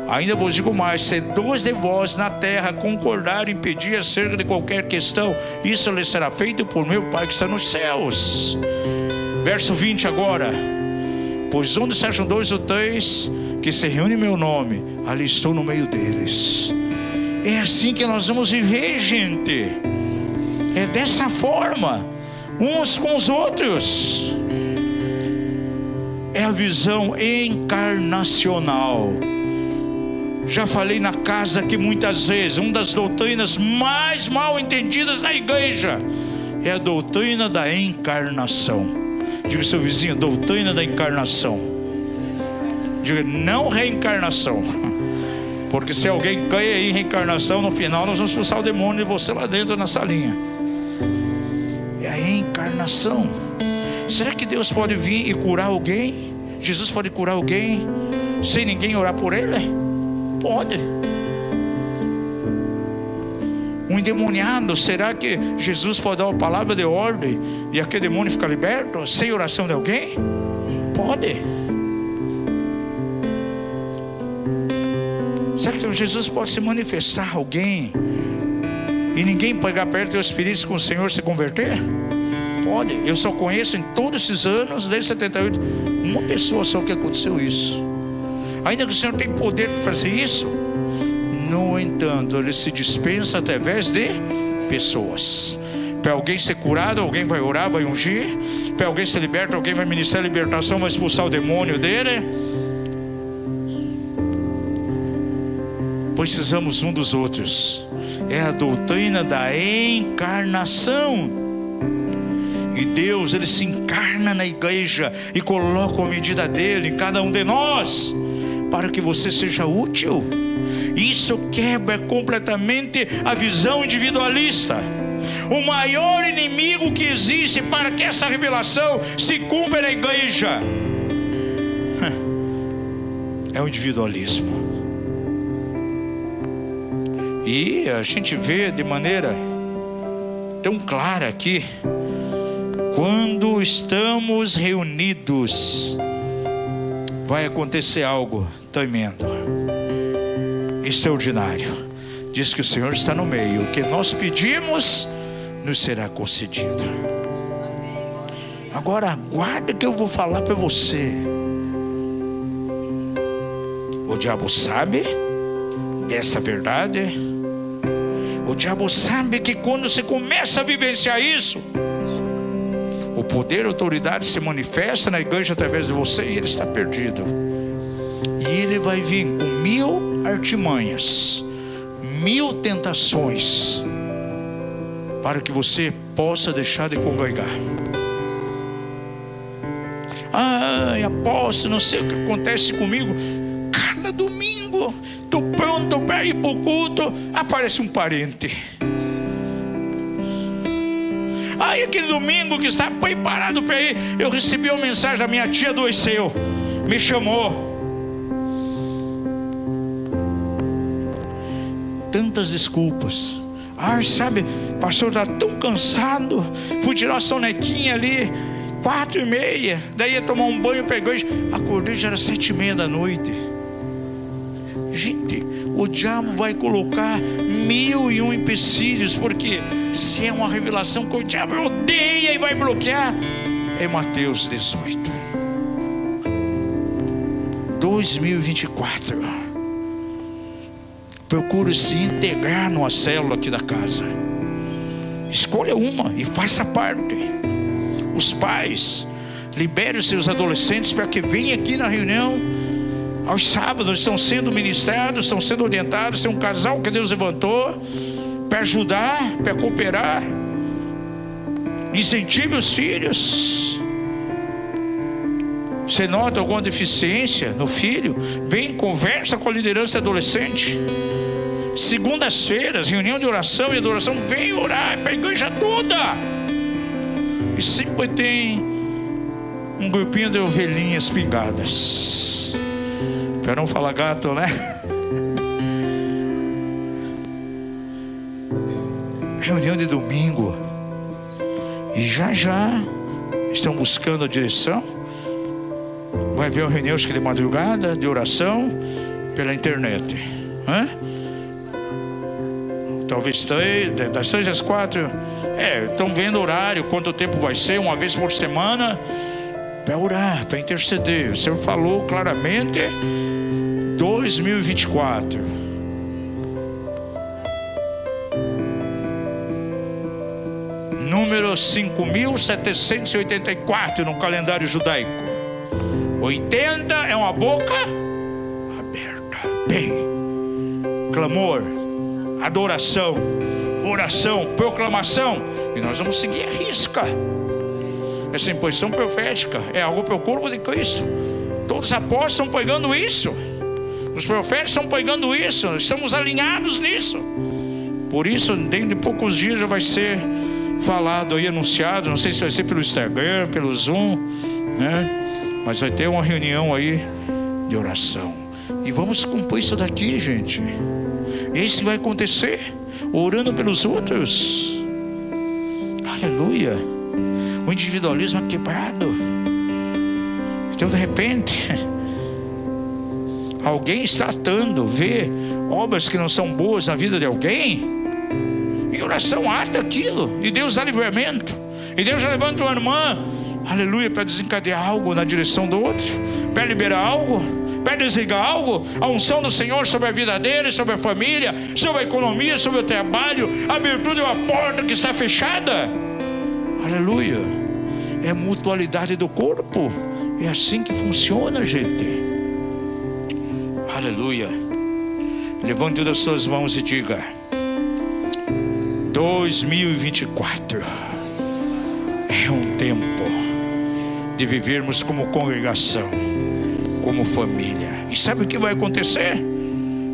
Ainda vos digo mais: se 2 de vós na terra concordarem em pedir acerca de qualquer questão, isso lhe será feito por meu Pai que está nos céus. Verso 20 agora. Pois onde se acham 2 ou 3 que se reúnem em meu nome, ali estou no meio deles. É assim que nós vamos viver, gente. É dessa forma, uns com os outros. É a visão encarnacional. Já falei na casa que muitas vezes uma das doutrinas mais mal entendidas na igreja é a doutrina da encarnação. Diga ao seu vizinho, doutrina da encarnação. Diga, não reencarnação. Porque se alguém crê em reencarnação, no final nós vamos expulsar o demônio de você lá dentro na salinha. É a encarnação. Será que Deus pode vir e curar alguém? Jesus pode curar alguém sem ninguém orar por ele? Pode. Um endemoniado, será que Jesus pode dar uma palavra de ordem e aquele demônio ficar liberto sem oração de alguém? Pode. Será que Jesus pode se manifestar a alguém e ninguém pegar perto do Espírito com o Senhor se converter? Pode. Eu só conheço em todos esses anos, desde 78, uma pessoa só que aconteceu isso. Ainda que o Senhor tem poder para fazer isso, no entanto, ele se dispensa através de pessoas. Para alguém ser curado, alguém vai orar, vai ungir. Para alguém ser liberto, alguém vai ministrar a libertação, vai expulsar o demônio dele. Precisamos um dos outros. É a doutrina da encarnação. E Deus, ele se encarna na igreja e coloca a medida dele em cada um de nós, para que você seja útil. Isso quebra completamente a visão individualista. O maior inimigo que existe para que essa revelação se cumpra na igreja é o individualismo. E a gente vê de maneira tão clara aqui, quando estamos reunidos vai acontecer algo tremendo, extraordinário. Diz que o Senhor está no meio. O que nós pedimos nos será concedido. Agora aguarda que eu vou falar para você. O diabo sabe dessa verdade. O diabo sabe que quando você começa a vivenciar isso, o poder e a autoridade se manifesta na igreja através de você, e ele está perdido. E ele vai vir com 1000 artimanhas, 1000 tentações, para que você possa deixar de congregar. Ai, apóstolo, não sei o que acontece comigo. Cada domingo estou pronto para ir para o culto, aparece um parente. Aí aquele domingo que estava preparado para ir, eu recebi uma mensagem da minha tia adoeceu, me chamou. Tantas desculpas. Ah, sabe, pastor, está tão cansado. Fui tirar a sonequinha ali 4h30, daí ia tomar um banho para a igreja. Acordei, já era 7h30 da noite. Gente, o diabo vai colocar 1001 empecilhos, porque se é uma revelação que o diabo odeia e vai bloquear, é Mateus 18. 2024. Procure se integrar numa célula aqui da casa. Escolha uma e faça parte. Os pais, libere os seus adolescentes para que venham aqui na reunião. Aos sábados estão sendo ministrados, estão sendo orientados. Tem um casal que Deus levantou para ajudar, para cooperar. Incentive os filhos. Você nota alguma deficiência no filho? Vem, conversa com a liderança adolescente. Segundas-feiras, reunião de oração e adoração. Vem orar para a igreja toda. E sempre tem um grupinho de ovelhinhas pingadas. Para não falar gato, né? Reunião de domingo. E já estão buscando a direção. Vai haver uma reunião de madrugada, de oração, pela internet. Talvez das 3 às 4. Estão vendo o horário, quanto tempo vai ser, uma vez por semana, para orar, para interceder. O Senhor falou claramente, 2024. Número 5.784 no calendário judaico. 80 é uma boca aberta. Bem, clamor, adoração, oração, proclamação. E nós vamos seguir a risca. Essa imposição profética é algo para o corpo de Cristo. Todos os apóstolos estão pregando isso. Os profetas estão pregando isso. Estamos alinhados nisso. Por isso, dentro de poucos dias já vai ser falado aí, anunciado. Não sei se vai ser pelo Instagram, pelo Zoom, né? Mas vai ter uma reunião aí de oração. E vamos cumprir isso daqui, gente. Isso vai acontecer, orando pelos outros. Aleluia. O individualismo é quebrado. Então de repente alguém está atando, vê obras que não são boas na vida de alguém, em oração ata aquilo, e Deus dá livramento. E Deus já levanta uma irmã, aleluia, para desencadear algo na direção do outro, para liberar algo, para desligar algo. A unção do Senhor sobre a vida dele, sobre a família, sobre a economia, sobre o trabalho, a abertura de uma porta que está fechada. Aleluia. É mutualidade do corpo. É assim que funciona, gente. Aleluia. Levante das suas mãos e diga: 2024 é um tempo de vivermos como congregação, como família. E sabe o que vai acontecer?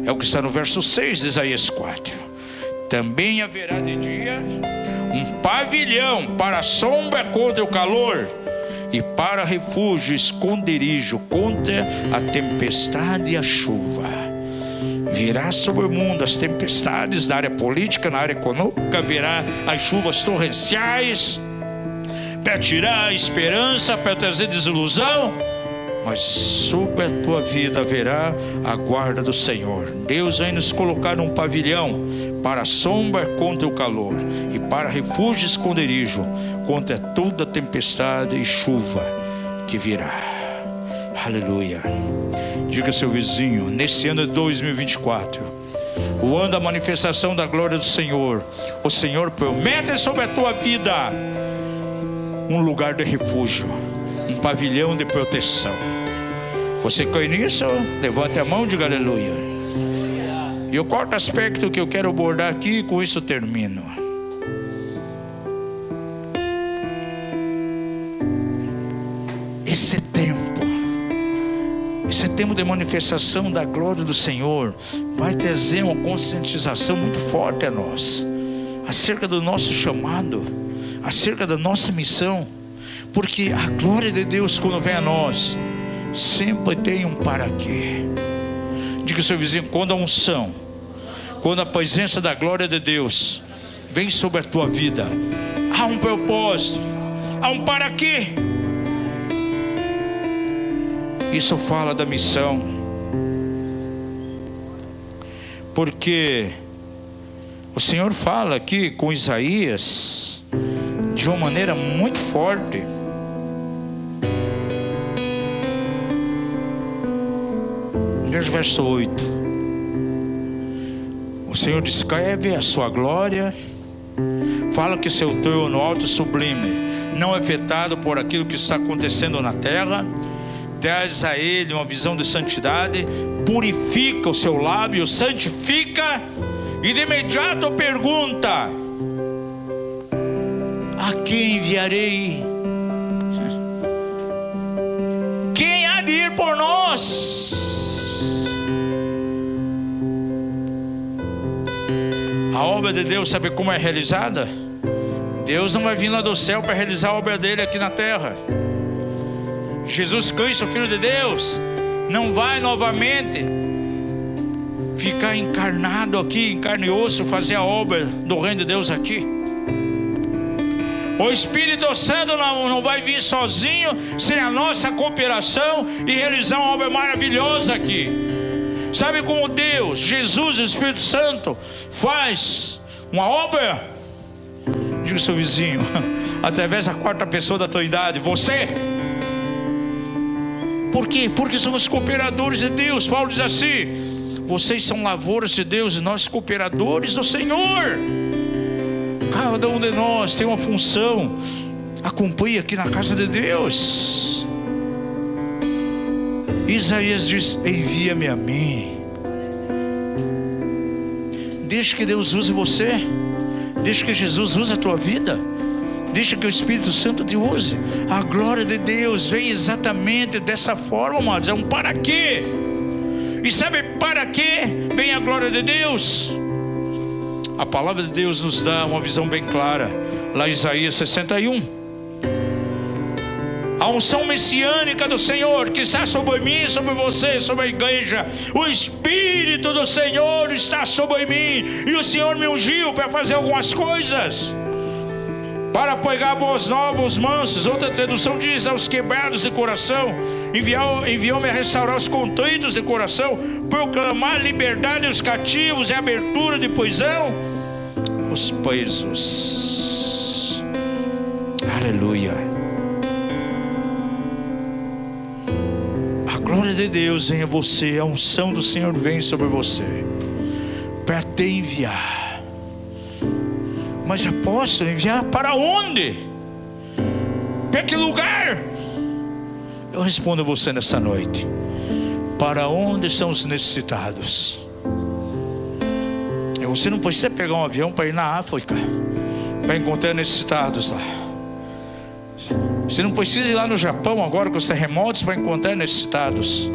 É o que está no verso 6 de Isaías 4. Também haverá de dia um pavilhão para a sombra contra o calor, e para refúgio, esconderijo contra a tempestade e a chuva. Virá sobre o mundo as tempestades na área política, na área econômica. Virá as chuvas torrenciais para tirar a esperança, para trazer desilusão. mas sobre a tua vida haverá a guarda do Senhor. Deus vem nos colocar num pavilhão para a sombra contra o calor, e para refúgio e esconderijo contra toda tempestade e chuva que virá. Aleluia. Diga ao seu vizinho: nesse ano de 2024, o ano da manifestação da glória do Senhor, o Senhor promete sobre a tua vida um lugar de refúgio, um pavilhão de proteção. Você crê nisso? Levante a mão e diga aleluia. E o quarto aspecto que eu quero abordar aqui, com isso termino. Esse tempo de manifestação da glória do Senhor vai trazer uma conscientização muito forte a nós, acerca do nosso chamado, acerca da nossa missão. Porque a glória de Deus, quando vem a nós, sempre tem um para quê. Diga ao seu vizinho: quando a unção, quando a presença da glória de Deus vem sobre a tua vida, há um propósito, há um para quê. Isso fala da missão, porque o Senhor fala aqui com Isaías de uma maneira muito forte. Veja o verso 8. O Senhor descreve a sua glória, fala que seu trono alto e sublime não é afetado por aquilo que está acontecendo na terra. Traz a ele uma visão de santidade, purifica o seu lábio, santifica, e de imediato pergunta: a quem enviarei? Quem há de ir por nós? A obra de Deus, sabe como é realizada? Deus não vai vir lá do céu para realizar a obra dele aqui na terra. Jesus Cristo, Filho de Deus, não vai novamente ficar encarnado aqui, em carne e osso, fazer a obra do reino de Deus aqui. O Espírito Santo não vai vir sozinho, sem a nossa cooperação, e realizar uma obra maravilhosa aqui. Sabe como Deus, Jesus e o Espírito Santo faz uma obra? Diga ao seu vizinho: através da quarta pessoa da Trindade, você. Por quê? Porque somos cooperadores de Deus. Paulo diz assim: vocês são lavouras de Deus e nós cooperadores do Senhor. Cada um de nós tem uma função a cumprir aqui na casa de Deus. Isaías diz: envia-me a mim. Deixa que Deus use você. Deixa que Jesus use a tua vida. Deixa que o Espírito Santo te use. A glória de Deus vem exatamente dessa forma, amados. É um para quê. E sabe para quê vem a glória de Deus? A palavra de Deus nos dá uma visão bem clara, lá em Isaías 61. A unção messiânica do Senhor que está sobre mim, sobre você, sobre a igreja. O Espírito do Senhor está sobre mim, e o Senhor me ungiu para fazer algumas coisas, para pregar boas novas aos mansos. Outra tradução diz: aos quebrados de coração. Enviou-me a restaurar os contritos de coração, proclamar liberdade aos cativos e abertura de prisão aos presos. Aleluia. A glória de Deus vem a você, a unção do Senhor vem sobre você para te enviar. Mas apóstolo, enviar para onde? Para que lugar? Eu respondo a você nessa noite: para onde estão os necessitados? Você não precisa pegar um avião para ir na África para encontrar necessitados lá. Você não precisa ir lá no Japão agora com os terremotos para encontrar necessitados.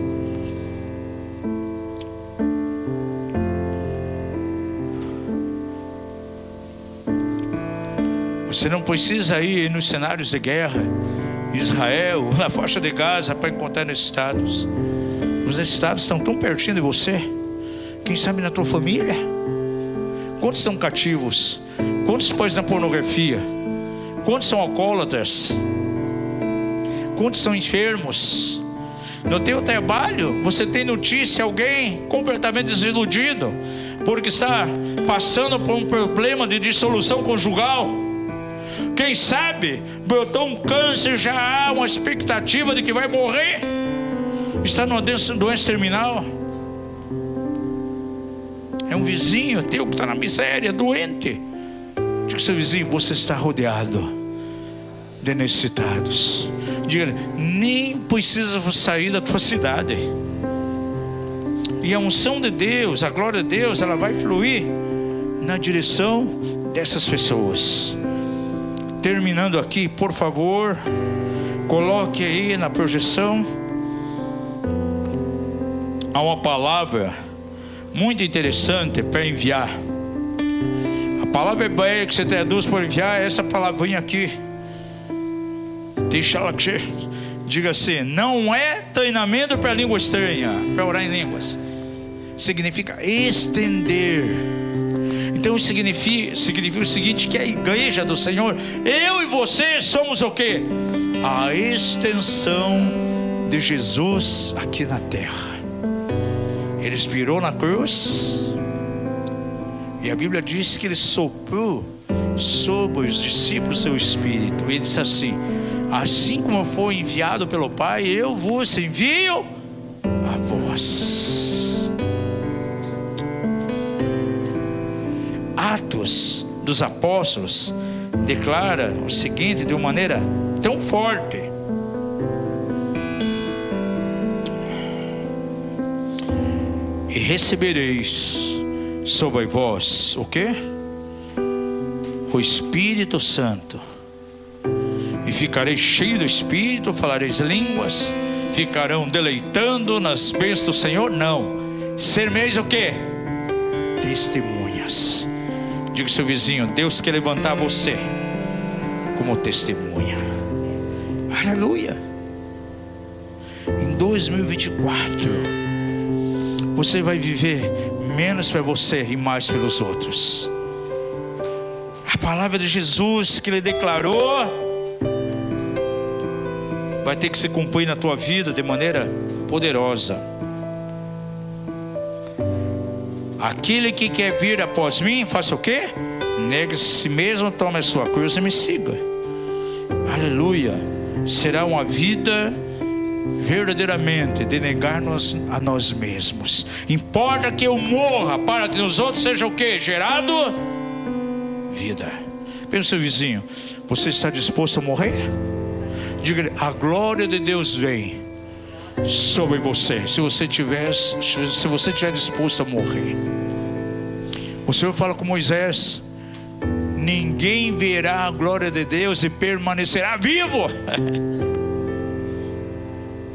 Você não precisa ir nos cenários de guerra, Israel, na faixa de Gaza, para encontrar necessitados. Os necessitados estão tão pertinho de você. Quem sabe na tua família? Quantos estão cativos? Quantos pôs na pornografia? Quantos são alcoólatras? Quantos são enfermos? No teu trabalho, você tem notícia, alguém completamente desiludido, porque está passando por um problema de dissolução conjugal. Quem sabe, brotou um câncer, já há uma expectativa de que vai morrer. Está numa doença terminal. É um vizinho teu que está na miséria, doente. Diga ao seu vizinho, você está rodeado de necessitados. Diga, nem precisa sair da tua cidade. E a unção de Deus, a glória de Deus, ela vai fluir na direção dessas pessoas. Terminando aqui, por favor, coloque aí na projeção. Há uma palavra muito interessante para enviar. A palavra hebreia que você traduz para enviar é essa palavrinha aqui. Deixa ela que diga assim: não é treinamento para língua estranha, para orar em línguas. Significa estender. Então significa o seguinte, que a igreja do Senhor, eu e você somos o quê? A extensão de Jesus aqui na terra. Ele expirou na cruz, e a Bíblia diz que ele soprou sobre os discípulos seu espírito. Ele disse assim: assim como foi enviado pelo Pai, eu vos envio a vós. Atos dos Apóstolos declara o seguinte de uma maneira tão forte: e recebereis sobre vós o quê? O Espírito Santo. E ficareis cheios do Espírito, falareis línguas, ficarão deleitando nas bênçãos do Senhor. Não, sereis o quê? Testemunhas. Diga ao seu vizinho: Deus quer levantar você como testemunha. Aleluia. Em 2024 você vai viver menos para você e mais pelos outros. A palavra de Jesus que ele declarou vai ter que se cumprir na tua vida de maneira poderosa. Aquele que quer vir após mim, faça o quê? Negue-se a si mesmo, tome a sua cruz e me siga. Aleluia. Será uma vida verdadeiramente de negar-nos a nós mesmos. Importa que eu morra para que nos outros seja o quê? Gerado vida. Pensa seu vizinho: você está disposto a morrer? Diga-lhe: a glória de Deus vem sobre você, se você estiver disposto a morrer. O Senhor fala com Moisés: ninguém verá a glória de Deus e permanecerá vivo.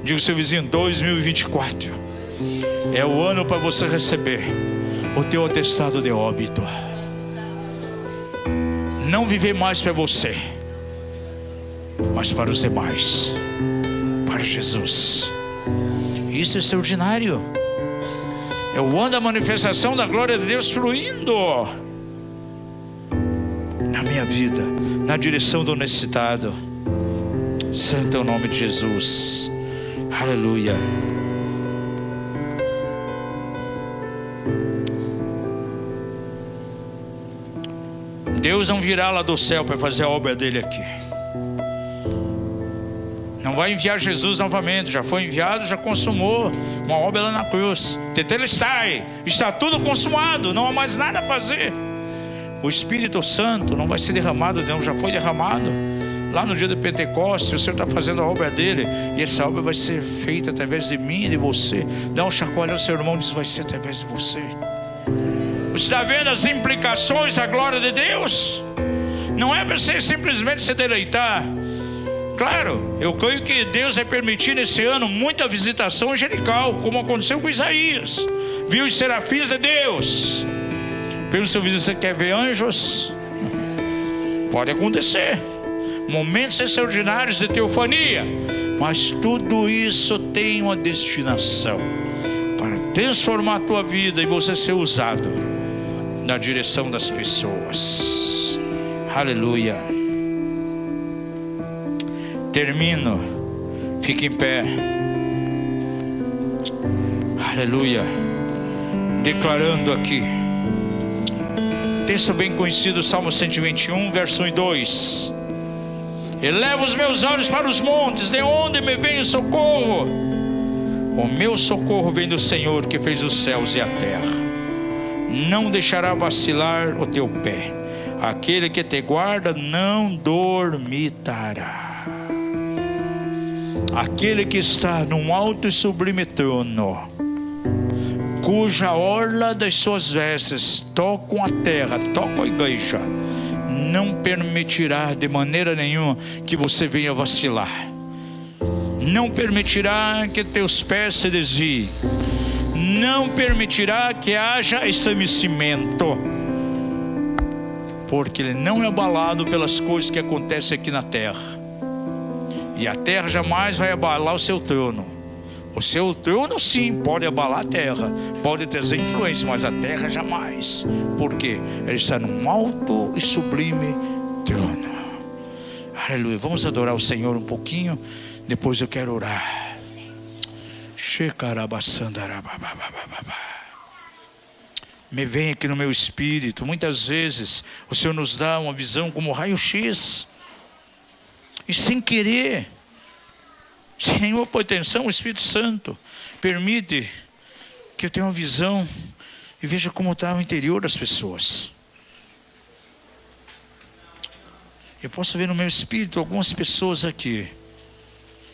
Diga ao seu vizinho: 2024 é o ano para você receber o teu atestado de óbito. Não viver mais para você, mas para os demais, para Jesus. Isso é extraordinário. É o ano da manifestação da glória de Deus fluindo na minha vida, na direção do necessitado. Santo é o nome de Jesus. Aleluia. Deus não virá lá do céu para fazer a obra dele aqui. Não vai enviar Jesus novamente. Já foi enviado, já consumou uma obra lá na cruz. Tetelestai, está tudo consumado, não há mais nada a fazer. O Espírito Santo não vai ser derramado, não, já foi derramado lá no dia do Pentecostes. O Senhor está fazendo a obra dele, e essa obra vai ser feita através de mim e de você. Dá um chacoalho ao seu irmão e diz: vai ser através de você. Você está vendo as implicações da glória de Deus? Não é para você simplesmente se deleitar. Claro, eu creio que Deus vai permitir nesse ano muita visitação angelical, como aconteceu com Isaías. Viu os serafins de Deus. Pelo seu vizinho: você quer ver anjos? Pode acontecer. Momentos extraordinários de teofania. Mas tudo isso tem uma destinação para transformar a tua vida e você ser usado na direção das pessoas. Aleluia. Termino. Fique em pé. Aleluia. Declarando aqui, texto bem conhecido, Salmo 121, verso 1 e 2. Eleva os meus olhos para os montes, de onde me vem o socorro? O meu socorro vem do Senhor, que fez os céus e a terra. Não deixará vacilar o teu pé. Aquele que te guarda não dormitará. Aquele que está num alto e sublime trono, cuja orla das suas vestes tocam a terra, tocam a igreja, não permitirá de maneira nenhuma que você venha vacilar. Não permitirá que teus pés se desviem. Não permitirá que haja estremecimento, porque ele não é abalado pelas coisas que acontecem aqui na terra. E a terra jamais vai abalar o seu trono. O seu trono sim pode abalar a terra, pode trazer influência, mas a terra jamais. Por quê? Ele está num alto e sublime trono. Aleluia. Vamos adorar o Senhor um pouquinho. Depois eu quero orar. Me vem aqui no meu espírito. Muitas vezes o Senhor nos dá uma visão como raio-x, e sem querer, sem nenhuma pretensão, o Espírito Santo permite que eu tenha uma visão e veja como está o interior das pessoas. Eu posso ver no meu espírito algumas pessoas aqui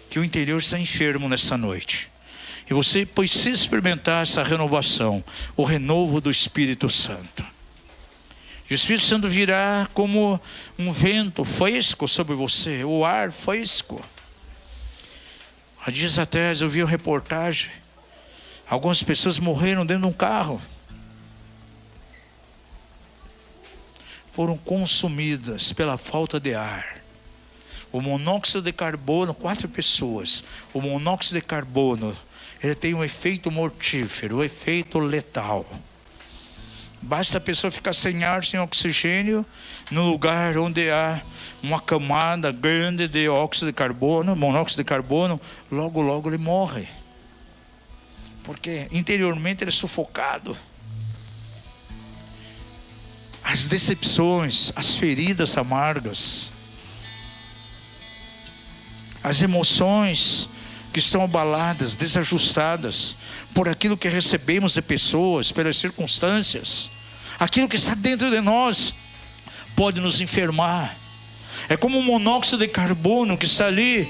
que o interior está enfermo nessa noite, e você precisa experimentar essa renovação, o renovo do Espírito Santo. E o Espírito Santo virá como um vento fresco sobre você, o ar fresco. Há dias atrás eu vi uma reportagem, algumas pessoas morreram dentro de um carro, foram consumidas pela falta de ar. O monóxido de carbono, 4 pessoas, o monóxido de carbono, ele tem um efeito mortífero, um efeito letal. Basta a pessoa ficar sem ar, sem oxigênio, no lugar onde há uma camada grande de óxido de carbono, monóxido de carbono, logo ele morre. Porque interiormente ele é sufocado. As decepções, as feridas amargas, as emoções que estão abaladas, desajustadas por aquilo que recebemos de pessoas, pelas circunstâncias, aquilo que está dentro de nós pode nos enfermar. É como um monóxido de carbono que está ali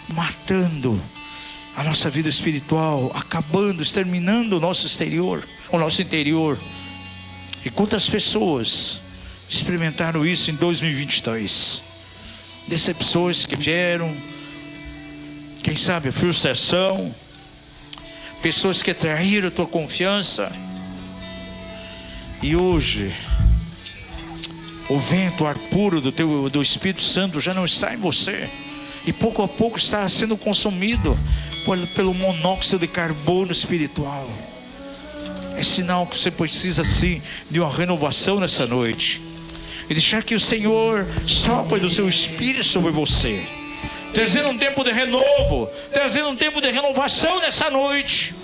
matando a nossa vida espiritual, acabando, exterminando o nosso exterior, o nosso interior. E quantas pessoas experimentaram isso em 2023? Decepções que vieram, quem sabe a frustração, pessoas que traíram a tua confiança, e hoje o vento, o ar puro do Espírito Santo já não está em você, e pouco a pouco está sendo consumido pelo monóxido de carbono espiritual. É sinal que você precisa sim de uma renovação nessa noite, e deixar que o Senhor sopre do seu Espírito sobre você, trazendo um tempo de renovo, trazendo um tempo de renovação nessa noite,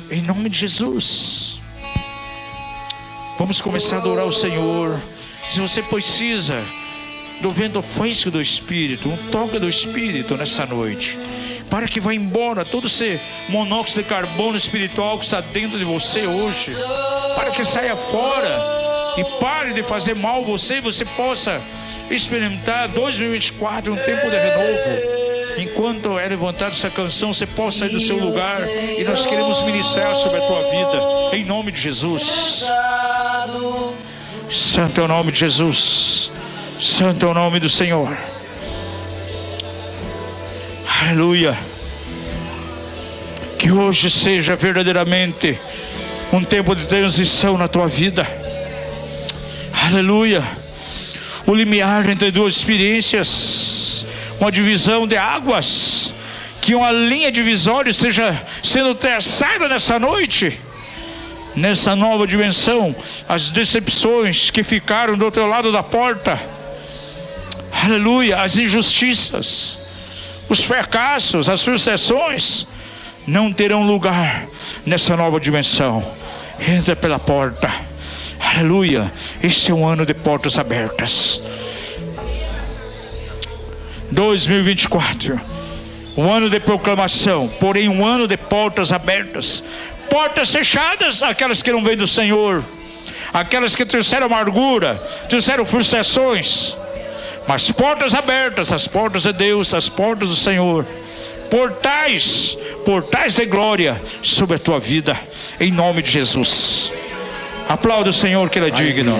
em nome de Jesus. Vamos começar a adorar o Senhor. Se você precisa do vento fresco do Espírito, um toque do Espírito nessa noite, para que vá embora todo esse monóxido de carbono espiritual que está dentro de você hoje, para que saia fora e pare de fazer mal você, e você possa experimentar 2024 um tempo de renovo. Enquanto é levantada essa canção, você possa sair do seu lugar, e nós queremos ministrar sobre a tua vida, em nome de Jesus. Santo é o nome de Jesus, santo é o nome do Senhor. Aleluia. Que hoje seja verdadeiramente um tempo de transição na tua vida. Aleluia. O limiar entre duas experiências, uma divisão de águas, que uma linha divisória esteja sendo traçada nessa noite, nessa nova dimensão. As decepções que ficaram do outro lado da porta, aleluia, as injustiças, os fracassos, as frustrações, não terão lugar nessa nova dimensão. Entra pela porta. Aleluia. Esse é um ano de portas abertas. 2024, um ano de proclamação, porém um ano de portas abertas. Portas fechadas, aquelas que não vêm do Senhor, aquelas que trouxeram amargura, trouxeram frustrações. Mas portas abertas, as portas de Deus, as portas do Senhor. Portais de glória sobre a tua vida, em nome de Jesus. Aplauda o Senhor, que Ele é digno.